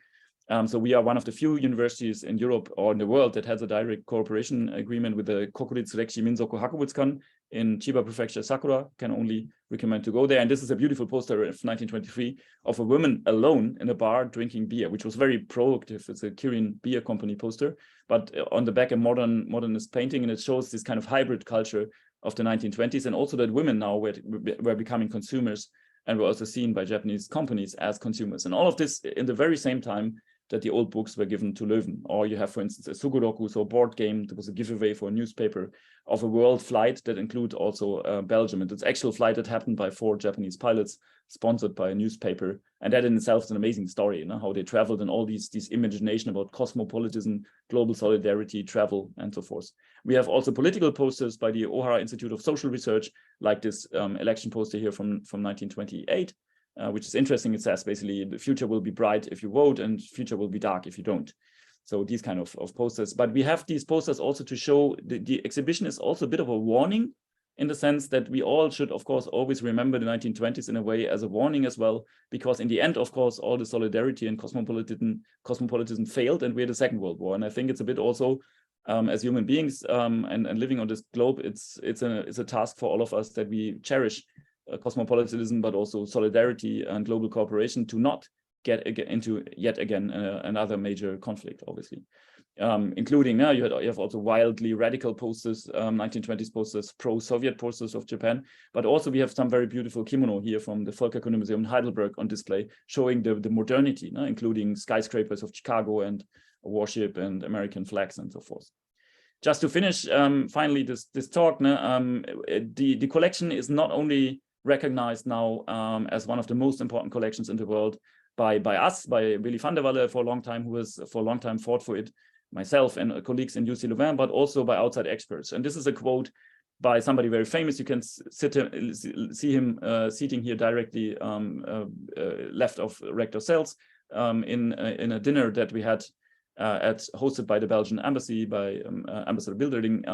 So we are one of the few universities in Europe or in the world that has a direct cooperation agreement with the Kokuritsu Rekishi Minzoku Hakubutsukan in Chiba Prefecture, Sakura. Can only recommend to go there. And this is a beautiful poster of 1923 of a woman alone in a bar drinking beer, which was very provocative. It's a Kirin beer company poster, but on the back a modernist painting, and it shows this kind of hybrid culture of the 1920s, and also that women now were becoming consumers and were also seen by Japanese companies as consumers. And all of this in the very same time that the old books were given to Leuven. Or you have, for instance, a Suguroku, so a board game that was a giveaway for a newspaper of a world flight that include also Belgium. And it's actual flight that happened by 4 Japanese pilots, sponsored by a newspaper. And that in itself is an amazing story, how they traveled, and all these imagination about cosmopolitanism, global solidarity, travel, and so forth. We have also political posters by the Ohara Institute of Social Research, like this election poster here from 1928. Which is interesting. It says basically the future will be bright if you vote, and future will be dark if you don't. So these kind of posters. But we have these posters also to show the exhibition is also a bit of a warning, in the sense that we all should, of course, always remember the 1920s in a way as a warning as well, because in the end, of course, all the solidarity and cosmopolitanism failed, and we had the Second World War. And I think it's a bit also, as human beings and living on this globe, it's a task for all of us that we cherish cosmopolitanism, but also solidarity and global cooperation, to not get into yet again another major conflict, obviously. Including now you have also wildly radical posters, 1920s posters, pro-Soviet posters of Japan, but also we have some very beautiful kimono here from the Völkerkunde Museum in Heidelberg on display, showing the modernity, including skyscrapers of Chicago and a warship and American flags and so forth. Just to finish, finally, this talk, the collection is not only recognized now as one of the most important collections in the world by us, by Willy van der Walle for a long time, who has for a long time fought for it, myself and colleagues in UC Louvain, but also by outside experts. And this is a quote by somebody very famous. You can see him seating here directly left of Rector Sells in a dinner that we had hosted by the Belgian embassy, by Ambassador Bilderding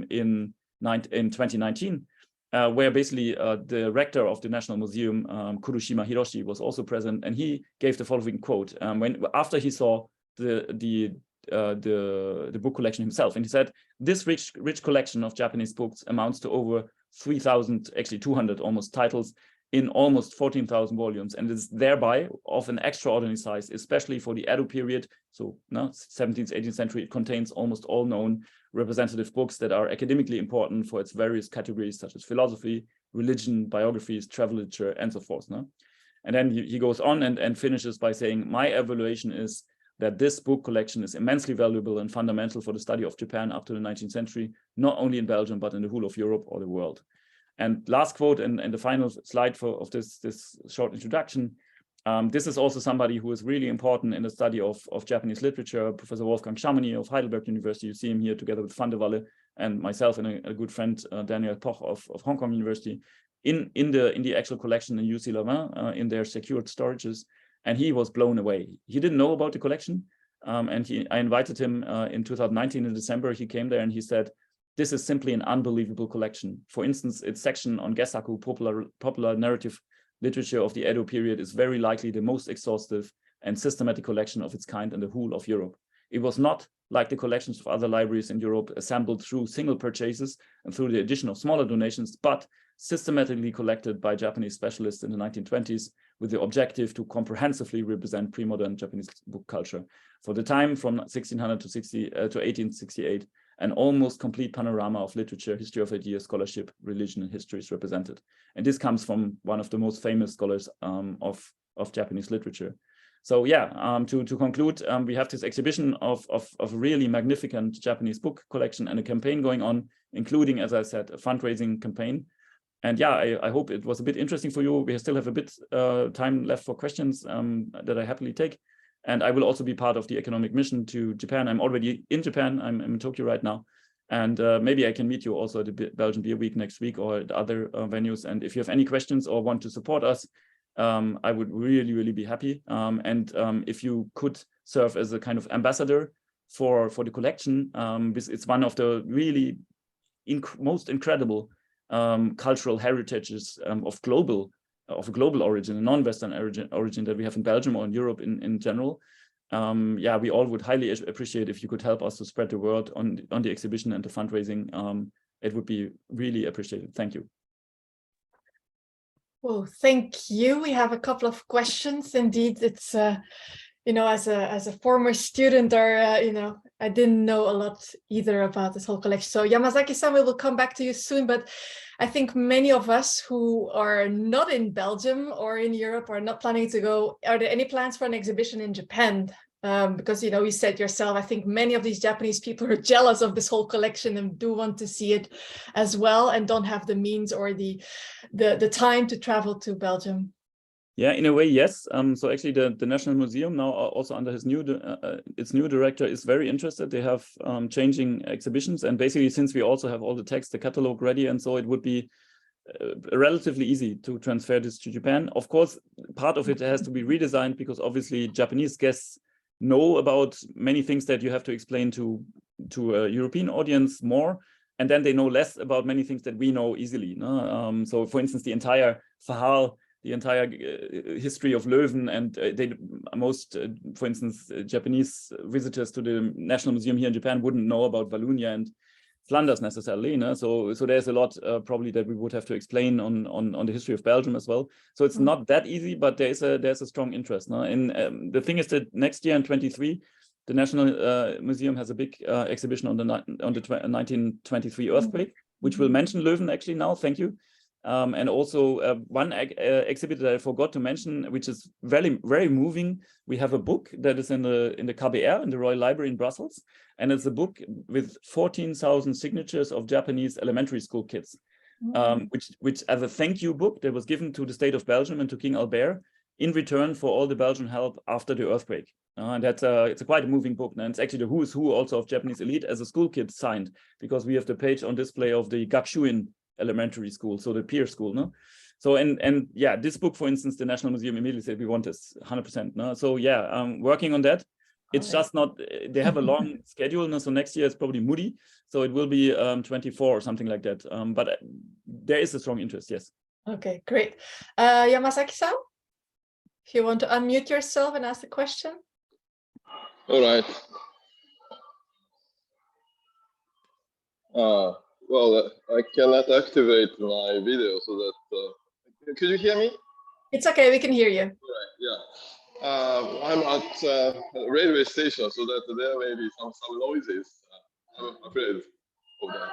in 2019. Where basically the rector of the National Museum, Kurushima Hiroshi, was also present, and he gave the following quote after he saw the book collection himself, and he said, "This rich collection of Japanese books amounts to over 3,000, actually 200 almost titles in almost 14,000 volumes, and is thereby of an extraordinary size, especially for the Edo period." So 17th, 18th century. It contains almost all known representative books that are academically important for its various categories, such as philosophy, religion, biographies, travel literature, and so forth. And then he goes on and finishes by saying, "My evaluation is that this book collection is immensely valuable and fundamental for the study of Japan up to the 19th century, not only in Belgium, but in the whole of Europe or the world." And last quote, and the final slide of this short introduction, This is also somebody who is really important in the study of Japanese literature, Professor Wolfgang Chamonix of Heidelberg University. You see him here together with Van der Walle and myself and a good friend, Daniel Poch of Hong Kong University, in the actual collection in UC Louvain, in their secured storages. And he was blown away. He didn't know about the collection. And I invited him in 2019 in December. He came there and he said, this is simply an unbelievable collection. For instance, its section on Gesaku, popular narrative literature of the Edo period, is very likely the most exhaustive and systematic collection of its kind in the whole of Europe. It was not like the collections of other libraries in Europe assembled through single purchases and through the addition of smaller donations, but systematically collected by Japanese specialists in the 1920s with the objective to comprehensively represent pre-modern Japanese book culture. For the time from 1600 to 1868, an almost complete panorama of literature, history of ideas, scholarship, religion, and history is represented. And this comes from one of the most famous scholars of Japanese literature. So yeah, to conclude, we have this exhibition of really magnificent Japanese book collection and a campaign going on, including, as I said, a fundraising campaign. And yeah, I hope it was a bit interesting for you. We still have a bit time left for questions that I happily take. And I will also be part of the economic mission to Japan. I'm already in Japan. I'm in Tokyo right now. And maybe I can meet you also at the Belgian Beer Week next week or at other venues. And if you have any questions or want to support us, I would really, really be happy. If you could serve as a kind of ambassador for the collection, it's one of the really most incredible cultural heritages of global origin, a non-Western origin that we have in Belgium or in Europe in general. Yeah, we all would highly appreciate if you could help us to spread the word on the exhibition and the fundraising. It would be really appreciated. Thank you. Well, thank you. We have a couple of questions. Indeed, it's you know, as a former student, or you know, I didn't know a lot either about this whole collection. So Yamazaki-san, we will come back to you soon. But I think many of us who are not in Belgium or in Europe are not planning to go. Are there any plans for an exhibition in Japan? Because, you know, you said yourself, I think many of these Japanese people are jealous of this whole collection and do want to see it as well, and don't have the means or the time to travel to Belgium. Yeah, in a way, yes. So actually, the National Museum now, also under its new director, is very interested. They have changing exhibitions, and basically, since we also have all the text, the catalog ready, and so it would be relatively easy to transfer this to Japan. Of course, part of it has to be redesigned because obviously Japanese guests know about many things that you have to explain to a European audience more, and then they know less about many things that we know easily. No? So, for instance, the entire Fahal, the entire history of Löwen, and for instance, Japanese visitors to the National Museum here in Japan wouldn't know about Wallonia and Flanders necessarily. No? So there's a lot probably that we would have to explain on the history of Belgium as well. So it's not that easy, but there's a strong interest. No? And the thing is that next year in 23, the National Museum has a big exhibition on the 1923 earthquake, which will mention Löwen actually now. Thank you. And also one exhibit that I forgot to mention, which is very, very moving. We have a book that is in the KBR, in the Royal Library in Brussels, and it's a book with 14,000 signatures of Japanese elementary school kids, which as a thank you book that was given to the state of Belgium and to King Albert in return for all the Belgian help after the earthquake. And it's a quite a moving book, and it's actually the who's who also of Japanese elite as a school kid signed, because we have the page on display of the Gakushuin elementary school, so the peer school, no? So and yeah, this book, for instance, the National Museum immediately said we want this 100%, no? So yeah, working on that. It's just not, they have a long schedule, no? So next year it's probably moody, so it will be 24 or something like that. But there is a strong interest, yes. Okay, great. Yamazaki-san, if you want to unmute yourself and ask the question. All right. Well, I cannot activate my video, so that could you hear me? It's okay, we can hear you. Right, yeah. I'm at a railway station, so that there may be some noises. I'm afraid of that.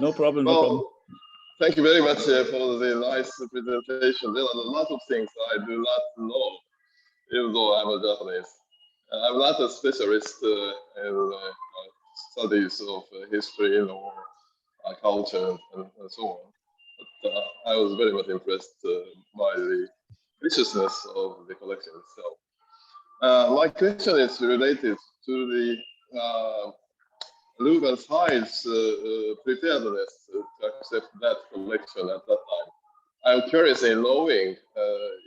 No problem, well, no problem. Thank you very much for the nice presentation. There are a lot of things I do not know, even though I'm a Japanese. I'm not a specialist in studies of history or culture and so on. But I was very much impressed by the richness of the collection itself. My question is related to the Louvre side's preparedness to accept that collection at that time. I'm curious in knowing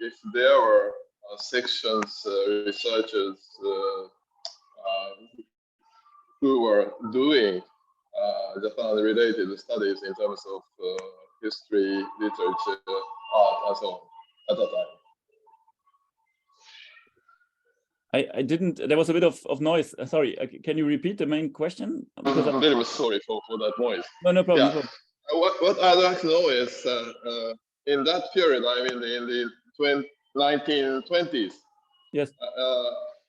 if there were sections, researchers who were doing Japan-related studies in terms of history, literature, art, and so on at that time. I didn't, there was a bit of noise. Sorry, can you repeat the main question? Because I'm very sorry for that noise. No problem. Yeah. What I'd like to know is, in that period, I mean, in the 1920s, yes,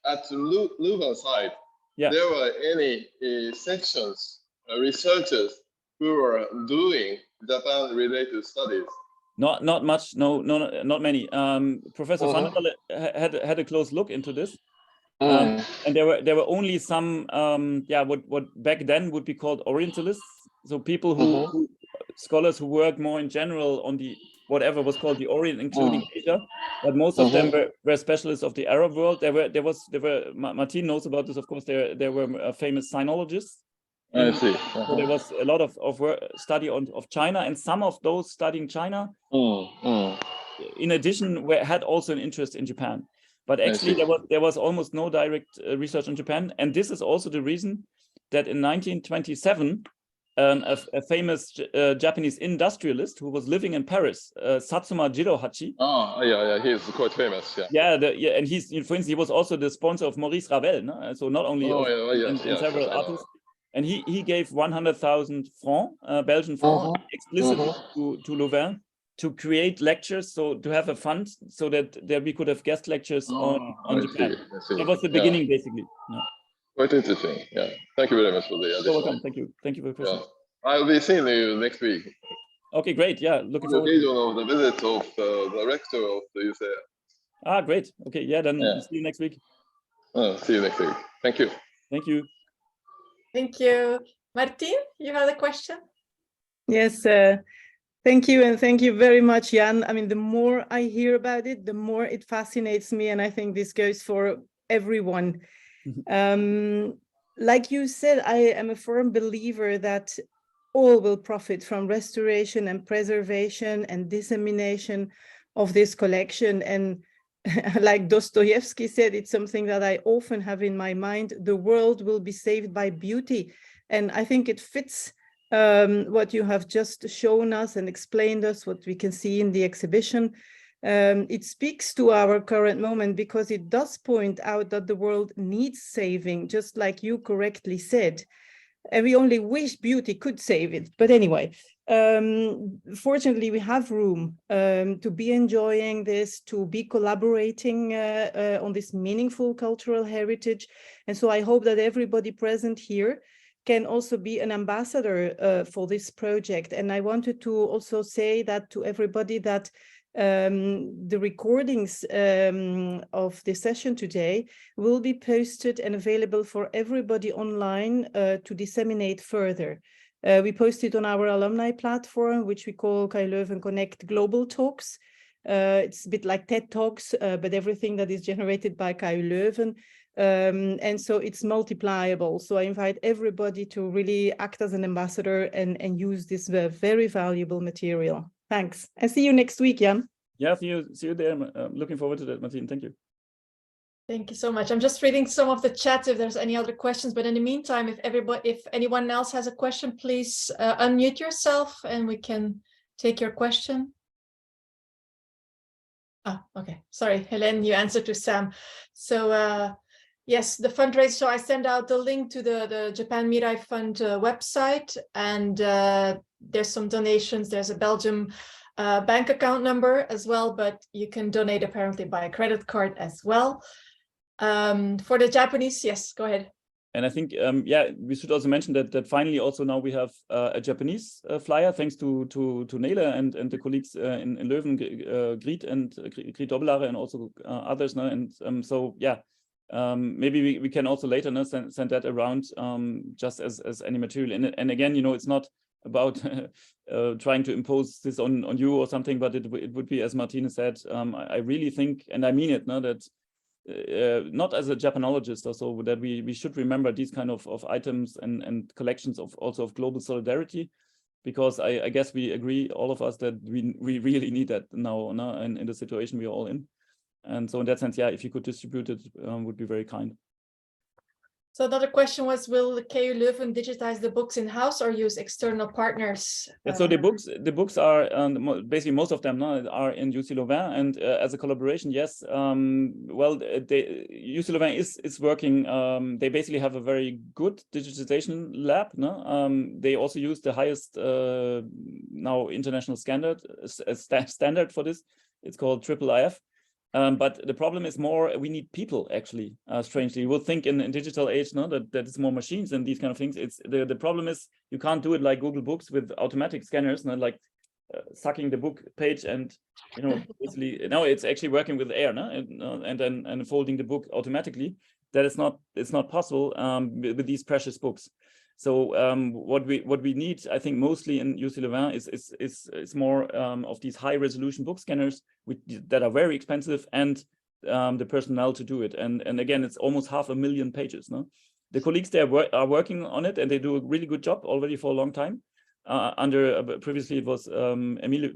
at Louvre side, yeah, there were any sections, researchers who were doing Japan-related studies? Not much. No, not many. Professor Van der Walle had a close look into this. And there were only some what back then would be called Orientalists, so people who scholars who worked more in general on the whatever was called the Orient, including Asia, but most of them were specialists of the Arab world. There were Martin knows about this, of course. There were famous sinologists. I see. So there was a lot of study of China, and some of those studying China, in addition, had also an interest in Japan. But actually, there was almost no direct research on Japan, and this is also the reason that in 1927, a famous Japanese industrialist who was living in Paris, Satsuma Jirohachi. Oh, yeah, he's quite famous. Yeah, and he's, for instance, he was also the sponsor of Maurice Ravel, no? So not only several artists. And he gave 100,000 francs, Belgian francs, explicitly to Louvain, to create lectures, so to have a fund, so that we could have guest lectures on Japan. That was the beginning, basically. Yeah. Quite interesting. Yeah. Thank you very much for the addition. You're welcome. Thank you. Thank you for the question. Yeah. I'll be seeing you next week. Okay, great. Yeah, looking forward. On the occasion of the visit of the rector of the UCL. Ah, great. Okay, yeah, then see you next week. See you next week. Thank you. Thank you. Thank you. Martin, you had a question? Yes, thank you. And thank you very much, Jan. I mean, the more I hear about it, the more it fascinates me. And I think this goes for everyone. Like you said, I am a firm believer that all will profit from restoration and preservation and dissemination of this collection. And like Dostoevsky said, it's something that I often have in my mind. The world will be saved by beauty. And I think it fits what you have just shown us and explained us, what we can see in the exhibition. It speaks to our current moment because it does point out that the world needs saving, just like you correctly said. And we only wish beauty could save it. But anyway, fortunately, we have room to be enjoying this, to be collaborating on this meaningful cultural heritage. And so I hope that everybody present here can also be an ambassador for this project. And I wanted to also say that to everybody that the recordings of the session today will be posted and available for everybody online to disseminate further. We posted on our alumni platform, which we call KU Leuven Connect Global Talks. It's a bit like TED Talks, but everything that is generated by KU Leuven. And so it's multipliable. So I invite everybody to really act as an ambassador and use this very valuable material. Thanks. And see you next week, Jan. Yeah, see you there. Looking forward to that, Martin. Thank you. Thank you so much. I'm just reading some of the chat if there's any other questions, but in the meantime, if anyone else has a question, please unmute yourself and we can take your question. Oh, okay. Sorry, Hélène, you answered to Sam. So yes, the fundraiser. So I send out the link to the Japan Mirai Fund website, and there's some donations. There's a Belgium bank account number as well, but you can donate apparently by a credit card as well. For the Japanese, yes, go ahead. And I think, yeah, we should also mention that finally also now we have a Japanese flyer, thanks to Nele and the colleagues in Leuven, Griet Dobbelare, and also others. No? And so, yeah, maybe we can also later send that around just as any material. And again, you know, it's not about trying to impose this on you or something, but it would be, as Martina said, I really think, and I mean it, no, that not as a Japanologist or so, that we should remember these kind of items and collections of also of global solidarity, because I guess we agree, all of us, that we really need that now, no, in the situation we are all in. And so in that sense, yeah, if you could distribute it, would be very kind. So another question was, will the KU Leuven digitize the books in-house or use external partners? Yeah, so the books are basically, most of them are in UC Louvain, and as a collaboration, yes. Well, UC Louvain is working. They basically have a very good digitization lab. No, they also use the highest now international standard for this. It's called IIIF. But the problem is more, we need people, actually, strangely. You would think in digital age, no, that it's more machines and these kind of things. It's the problem is you can't do it like Google Books with automatic scanners, not like sucking the book page and, you know, basically, no, it's actually working with air, no? And then folding the book automatically. That is not, it's not possible with these precious books. So what we need, I think, mostly in UC Louvain is more of these high resolution book scanners that are very expensive, and the personnel to do it. And again, it's almost 500,000 pages. No, the colleagues there are working on it, and they do a really good job already for a long time. Previously it was Emile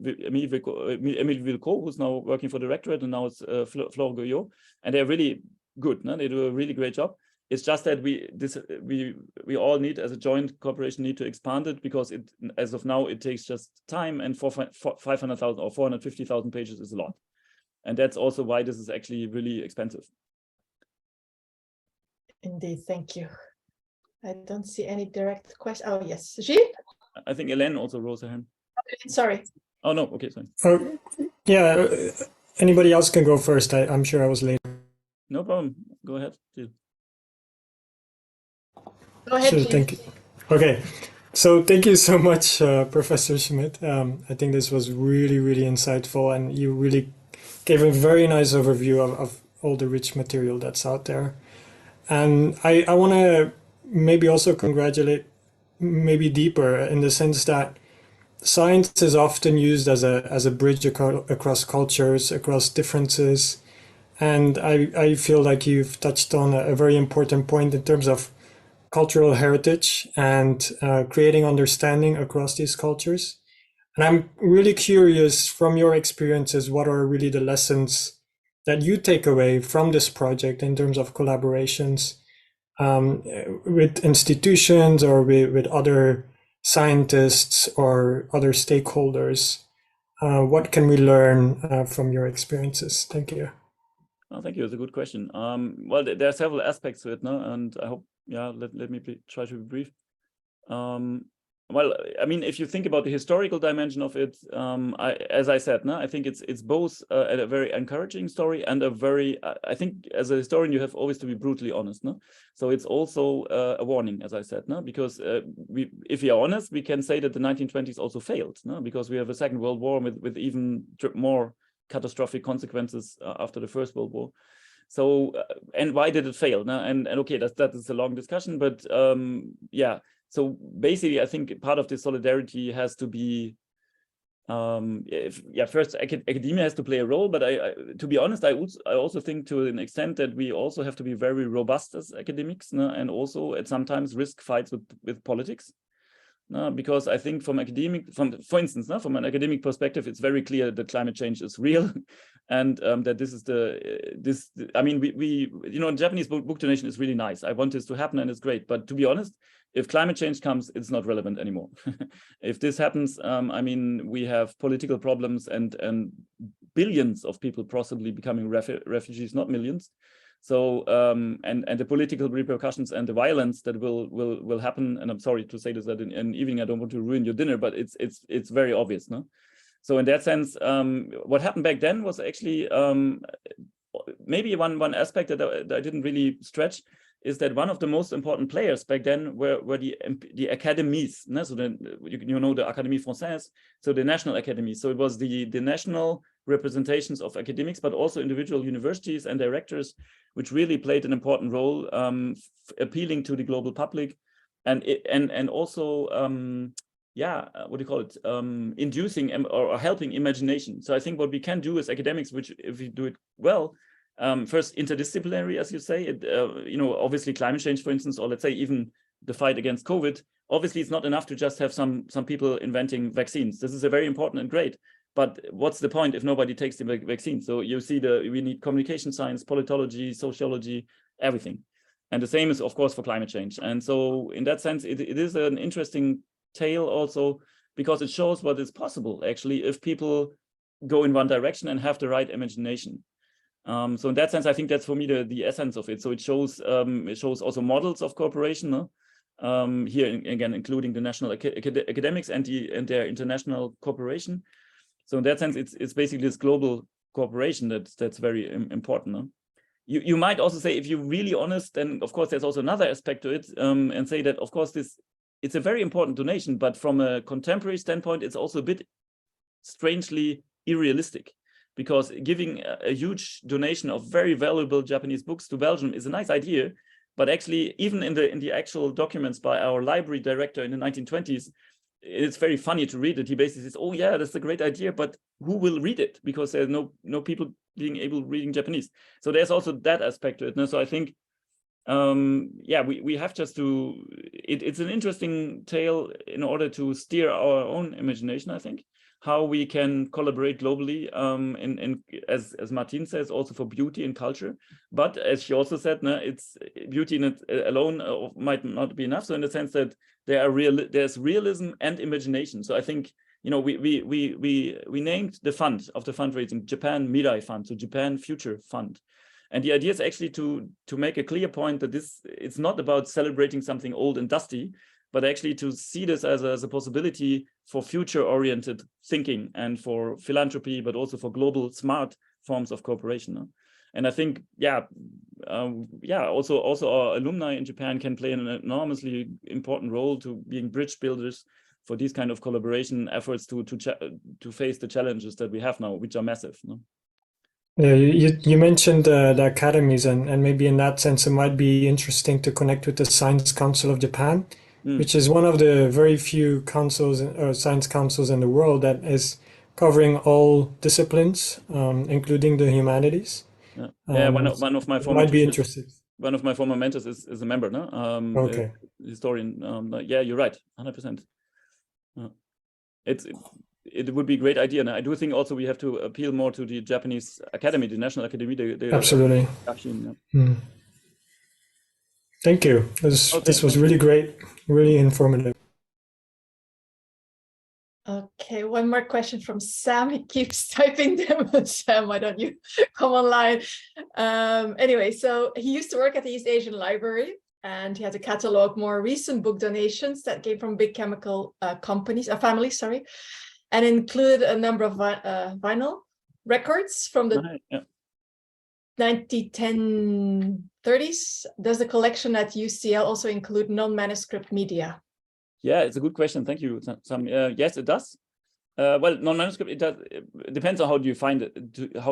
Vilco, who's now working for the directorate, and now it's Flore Goyot, and they're really good. No, they do a really great job. It's just that we all need, as a joint corporation, need to expand it, because it, as of now, it takes just time, and for 500,000 or 450,000 pages is a lot. And that's also why this is actually really expensive. Indeed, thank you. I don't see any direct question. Oh, yes, Gilles? I think Hélène also rose her hand. Okay, sorry. Oh, no, okay, sorry. Yeah, anybody else can go first. I'm sure I was late. No problem, go ahead, Gilles. Go ahead, Sure, Gilles. thank you. Okay, so thank you so much, Professor Schmidt. I think this was really, really insightful, and you really gave a very nice overview of all the rich material that's out there. And I want to maybe also congratulate, maybe deeper, in the sense that science is often used as a bridge across cultures, across differences. And I feel like you've touched on a very important point in terms of cultural heritage and creating understanding across these cultures. And I'm really curious, from your experiences, what are really the lessons that you take away from this project in terms of collaborations with institutions or with other scientists or other stakeholders? What can we learn from your experiences? Thank you. Oh, thank you. It's a good question. Well, there are several aspects to it, no? And I hope, yeah, let me try to be brief. Well, I mean, if you think about the historical dimension of it, as I said, no, I think it's both a very encouraging story and a very, I think as a historian, you have always to be brutally honest, no? So it's also a warning, as I said, no? Because if we are honest, we can say that the 1920s also failed, no? Because we have a Second World War with even more catastrophic consequences after the First World War. So, and why did it fail? No? And okay, that is a long discussion, but yeah. So basically, I think part of the solidarity has to be, first academia has to play a role. But to be honest, I also think to an extent that we also have to be very robust as academics, no? And also at sometimes risk fights with politics. No, because I think for instance, no, from an academic perspective, it's very clear that climate change is real, and that this is I mean, we you know, Japanese book donation is really nice. I want this to happen, and it's great. But to be honest, if climate change comes, it's not relevant anymore. If this happens, I mean, we have political problems and billions of people possibly becoming refugees, not millions. So and the political repercussions and the violence that will happen, and I'm sorry to say this that in an evening, I don't want to ruin your dinner, but it's very obvious, no? So in that sense, what happened back then was actually maybe one aspect that I didn't really stretch is that one of the most important players back then were the academies, no? So then you know the Académie Française, so the national academies. So it was the national representations of academics, but also individual universities and directors, which really played an important role, appealing to the global public, and also what do you call it, inducing or helping imagination. So I think what we can do as academics, which if we do it well, first interdisciplinary, as you say, obviously climate change, for instance, or let's say even the fight against COVID, obviously it's not enough to just have some people inventing vaccines. This is a very important and great, but what's the point if nobody takes the vaccine? So you see we need communication science, politology, sociology, everything. And the same is, of course, for climate change. And so in that sense, it is an interesting tale also, because it shows what is possible, actually, if people go in one direction and have the right imagination. So in that sense, I think that's for me the essence of it. So it shows also models of cooperation, here again, including the national academics and their international cooperation. So in that sense, it's basically this global cooperation that's very important. You might also say, if you're really honest, then of course there's also another aspect to it, and say that of course it's a very important donation, but from a contemporary standpoint, it's also a bit strangely unrealistic, because giving a huge donation of very valuable Japanese books to Belgium is a nice idea, but actually even in the actual documents by our library director in the 1920s, it's very funny to read it. He basically says, "Oh yeah, that's a great idea, but who will read it? Because there's no people being able reading Japanese." So there's also that aspect to it. So I think, we have just to. It's an interesting tale in order to steer our own imagination. I think how we can collaborate globally, as Martin says, also for beauty and culture. But as she also said, it's beauty in it alone might not be enough. So in the sense that there's realism and imagination. So I think, we named the fund of the fundraising Japan Mirai Fund, so Japan Future Fund. And the idea is actually to make a clear point that it's not about celebrating something old and dusty, but actually to see this as a possibility for future-oriented thinking and for philanthropy, but also for global smart forms of cooperation. And I think, also our alumni in Japan can play an enormously important role to being bridge builders for these kind of collaboration efforts to face the challenges that we have now, which are massive. You mentioned the academies, and maybe in that sense, it might be interesting to connect with the Science Council of Japan, which is one of the very few councils or science councils in the world that is covering all disciplines, including the humanities. One of my former might be interested. One of my former mentors is a member, Okay. Historian. You're right, 100%. It would be a great idea, and I do think also we have to appeal more to the Japanese Academy, the National Academy. Absolutely. Thank you. This was really great, really informative. Okay, one more question from Sam. He keeps typing them. Sam, why don't you come online? Anyway, so he used to work at the East Asian Library, and he had to catalog more recent book donations that came from big chemical families, and include a number of vinyl records from the 1930s. Does the collection at UCL also include non-manuscript media? Yeah, it's a good question. Thank you, Sam. Yes, it does. Well, non-manuscript, it does. It depends on how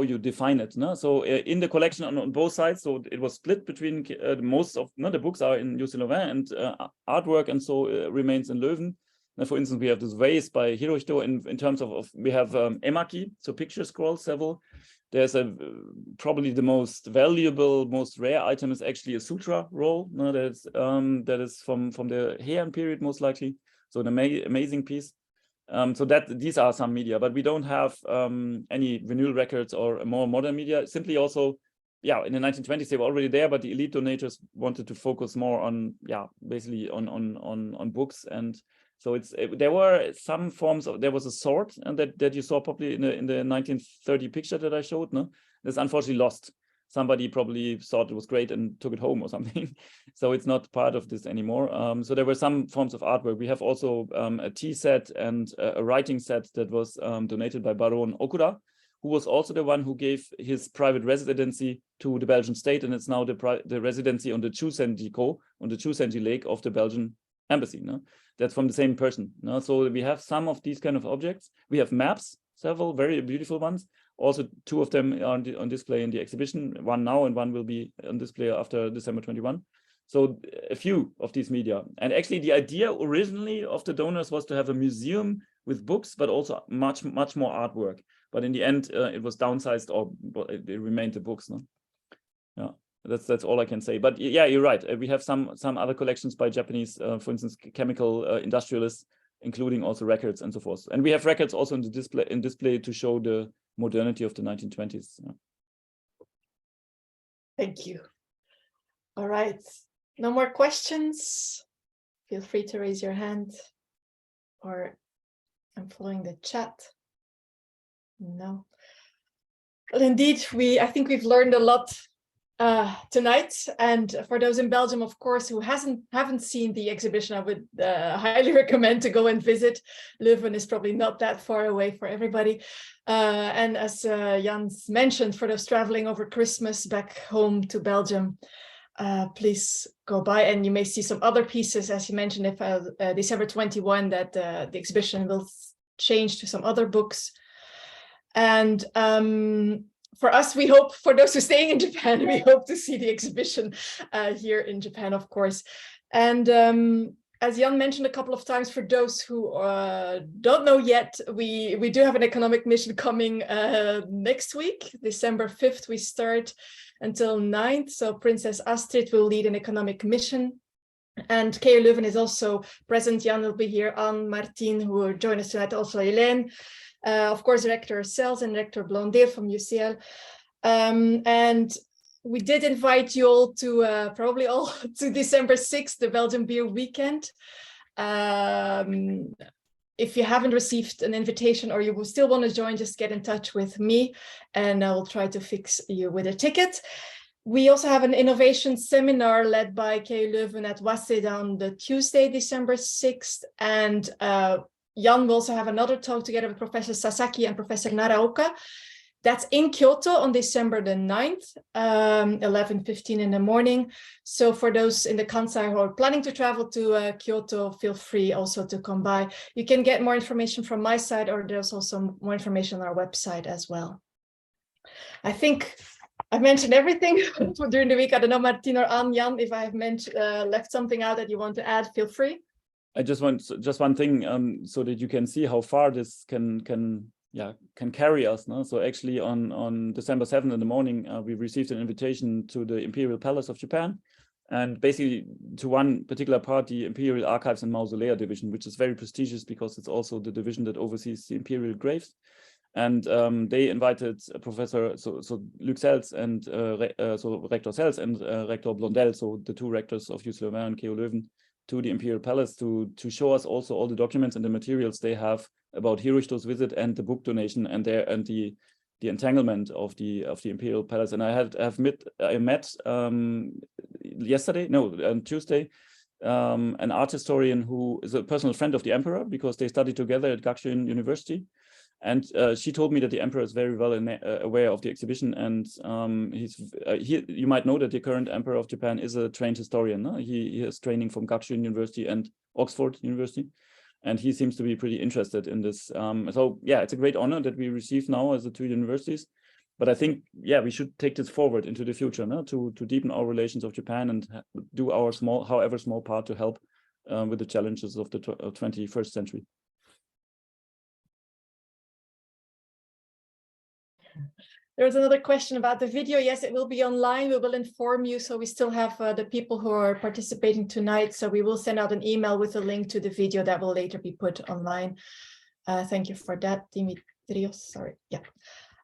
you define it. No? So in the collection on both sides, so it was split between most of the books are in UC Louvain, and artwork and so remains in Leuven. Now, for instance, we have this vase by Hirohito. In terms of we have emaki, so picture scrolls, several. There's probably the most valuable, most rare item is actually a sutra roll. No, that is from the Heian period, most likely. So an amazing piece. So these are some media, but we don't have any vinyl records or more modern media. Simply also, in the 1920s they were already there, but the elite donators wanted to focus more on basically on books. And so there were some forms of, there was a sword and that you saw probably in the 1930 picture that I showed. No, that's unfortunately lost. Somebody probably thought it was great and took it home or something. So it's not part of this anymore. So there were some forms of artwork. We have also a tea set and a writing set that was donated by Baron Okuda, who was also the one who gave his private residency to the Belgian state, and it's now the residency on the Chusenji Lake of the Belgian embassy. No? That's from the same person. No? So we have some of these kind of objects. We have maps, several very beautiful ones. Also, 2 of them are on display in the exhibition, one now and one will be on display after December 21. So a few of these media. And actually the idea originally of the donors was to have a museum with books, but also much more artwork. But in the end, it was downsized, or it remained the books. No? Yeah, that's all I can say. But yeah, you're right. We have some other collections by Japanese, for instance, chemical industrialists, including also records and so forth. And we have records also in display to show the modernity of the 1920s. Yeah. Thank you. All right. No more questions? Feel free to raise your hand, or I'm following the chat. No. Well, indeed, I think we've learned a lot tonight. And for those in Belgium, of course, who haven't seen the exhibition, I would highly recommend to go and visit. Leuven is probably not that far away for everybody. And as Jans mentioned, for those traveling over Christmas back home to Belgium, please go by, and you may see some other pieces, as you mentioned, if December 21, that the exhibition will change to some other books. And for us, we hope, for those who are staying in Japan, we hope to see the exhibition here in Japan, of course. And as Jan mentioned a couple of times, for those who don't know yet, we do have an economic mission coming next week, December 5th. We start until 9th. So Princess Astrid will lead an economic mission. And KU Leuven is also present. Jan will be here, Anne, Martine, who will join us tonight, also Helene. Of course, Rector Sels and Rector Blondel from UCL. And we did invite you all to, probably all, to December 6th, the Belgium Beer Weekend. If you haven't received an invitation, or you still want to join, just get in touch with me and I will try to fix you with a ticket. We also have an innovation seminar led by KU Leuven at Waseda on the Tuesday, December 6th. And Jan will also have another talk together with Professor Sasaki and Professor Naraoka. That's in Kyoto on December the 9th, 11:15 in the morning. So for those in the Kansai who are planning to travel to Kyoto, feel free also to come by. You can get more information from my side, or there's also more information on our website as well. I think I've mentioned everything during the week. I don't know, Martine or Anne, Jan, if I have left something out that you want to add, feel free. I just want one thing, so that you can see how far this can carry us. No? So actually on December 7th in the morning, we received an invitation to the Imperial Palace of Japan, and basically to one particular part, the Imperial Archives and Mausolea Division, which is very prestigious because it's also the division that oversees the imperial graves. And they invited Professor Luc Sels and Rector Sels and Rector Blondel, so the two rectors of UCL Leuven and KU Leuven, to the Imperial Palace to show us also all the documents and the materials they have about Hirohito's visit and the book donation and the entanglement of the Imperial Palace. And I met Tuesday, an art historian who is a personal friend of the emperor, because they studied together at Gakushin University. And she told me that the emperor is very well aware of the exhibition, and you might know that the current emperor of Japan is a trained historian. No? He has training from Gakushin University and Oxford University, and he seems to be pretty interested in this. So yeah, it's a great honor that we receive now as the two universities. But I think, yeah, we should take this forward into the future, no? to deepen our relations of Japan and do our however small part to help with the challenges of the 21st century. There was another question about the video. Yes, it will be online. We will inform you. So we still have the people who are participating tonight. So we will send out an email with a link to the video that will later be put online. Thank you for that, Dimitrios. Sorry. Yeah.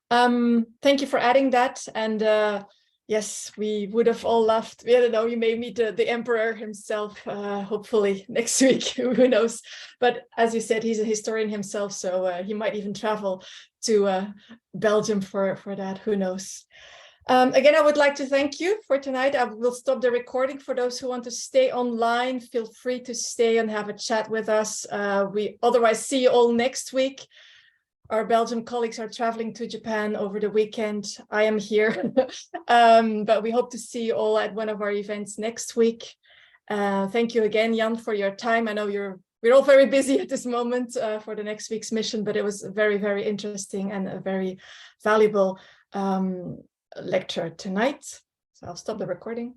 Thank you for adding that. And yes, we would have all loved, I don't know, you may meet the emperor himself, hopefully next week, who knows. But as you said, he's a historian himself, so he might even travel to Belgium for that, who knows. Again, I would like to thank you for tonight. I will stop the recording. For those who want to stay online, feel free to stay and have a chat with us. We otherwise see you all next week. Our Belgian colleagues are traveling to Japan over the weekend. I am here, but we hope to see you all at one of our events next week. Thank you again, Jan, for your time. I know we're all very busy at this moment for the next week's mission, but it was very, very interesting and a very valuable lecture tonight. So I'll stop the recording.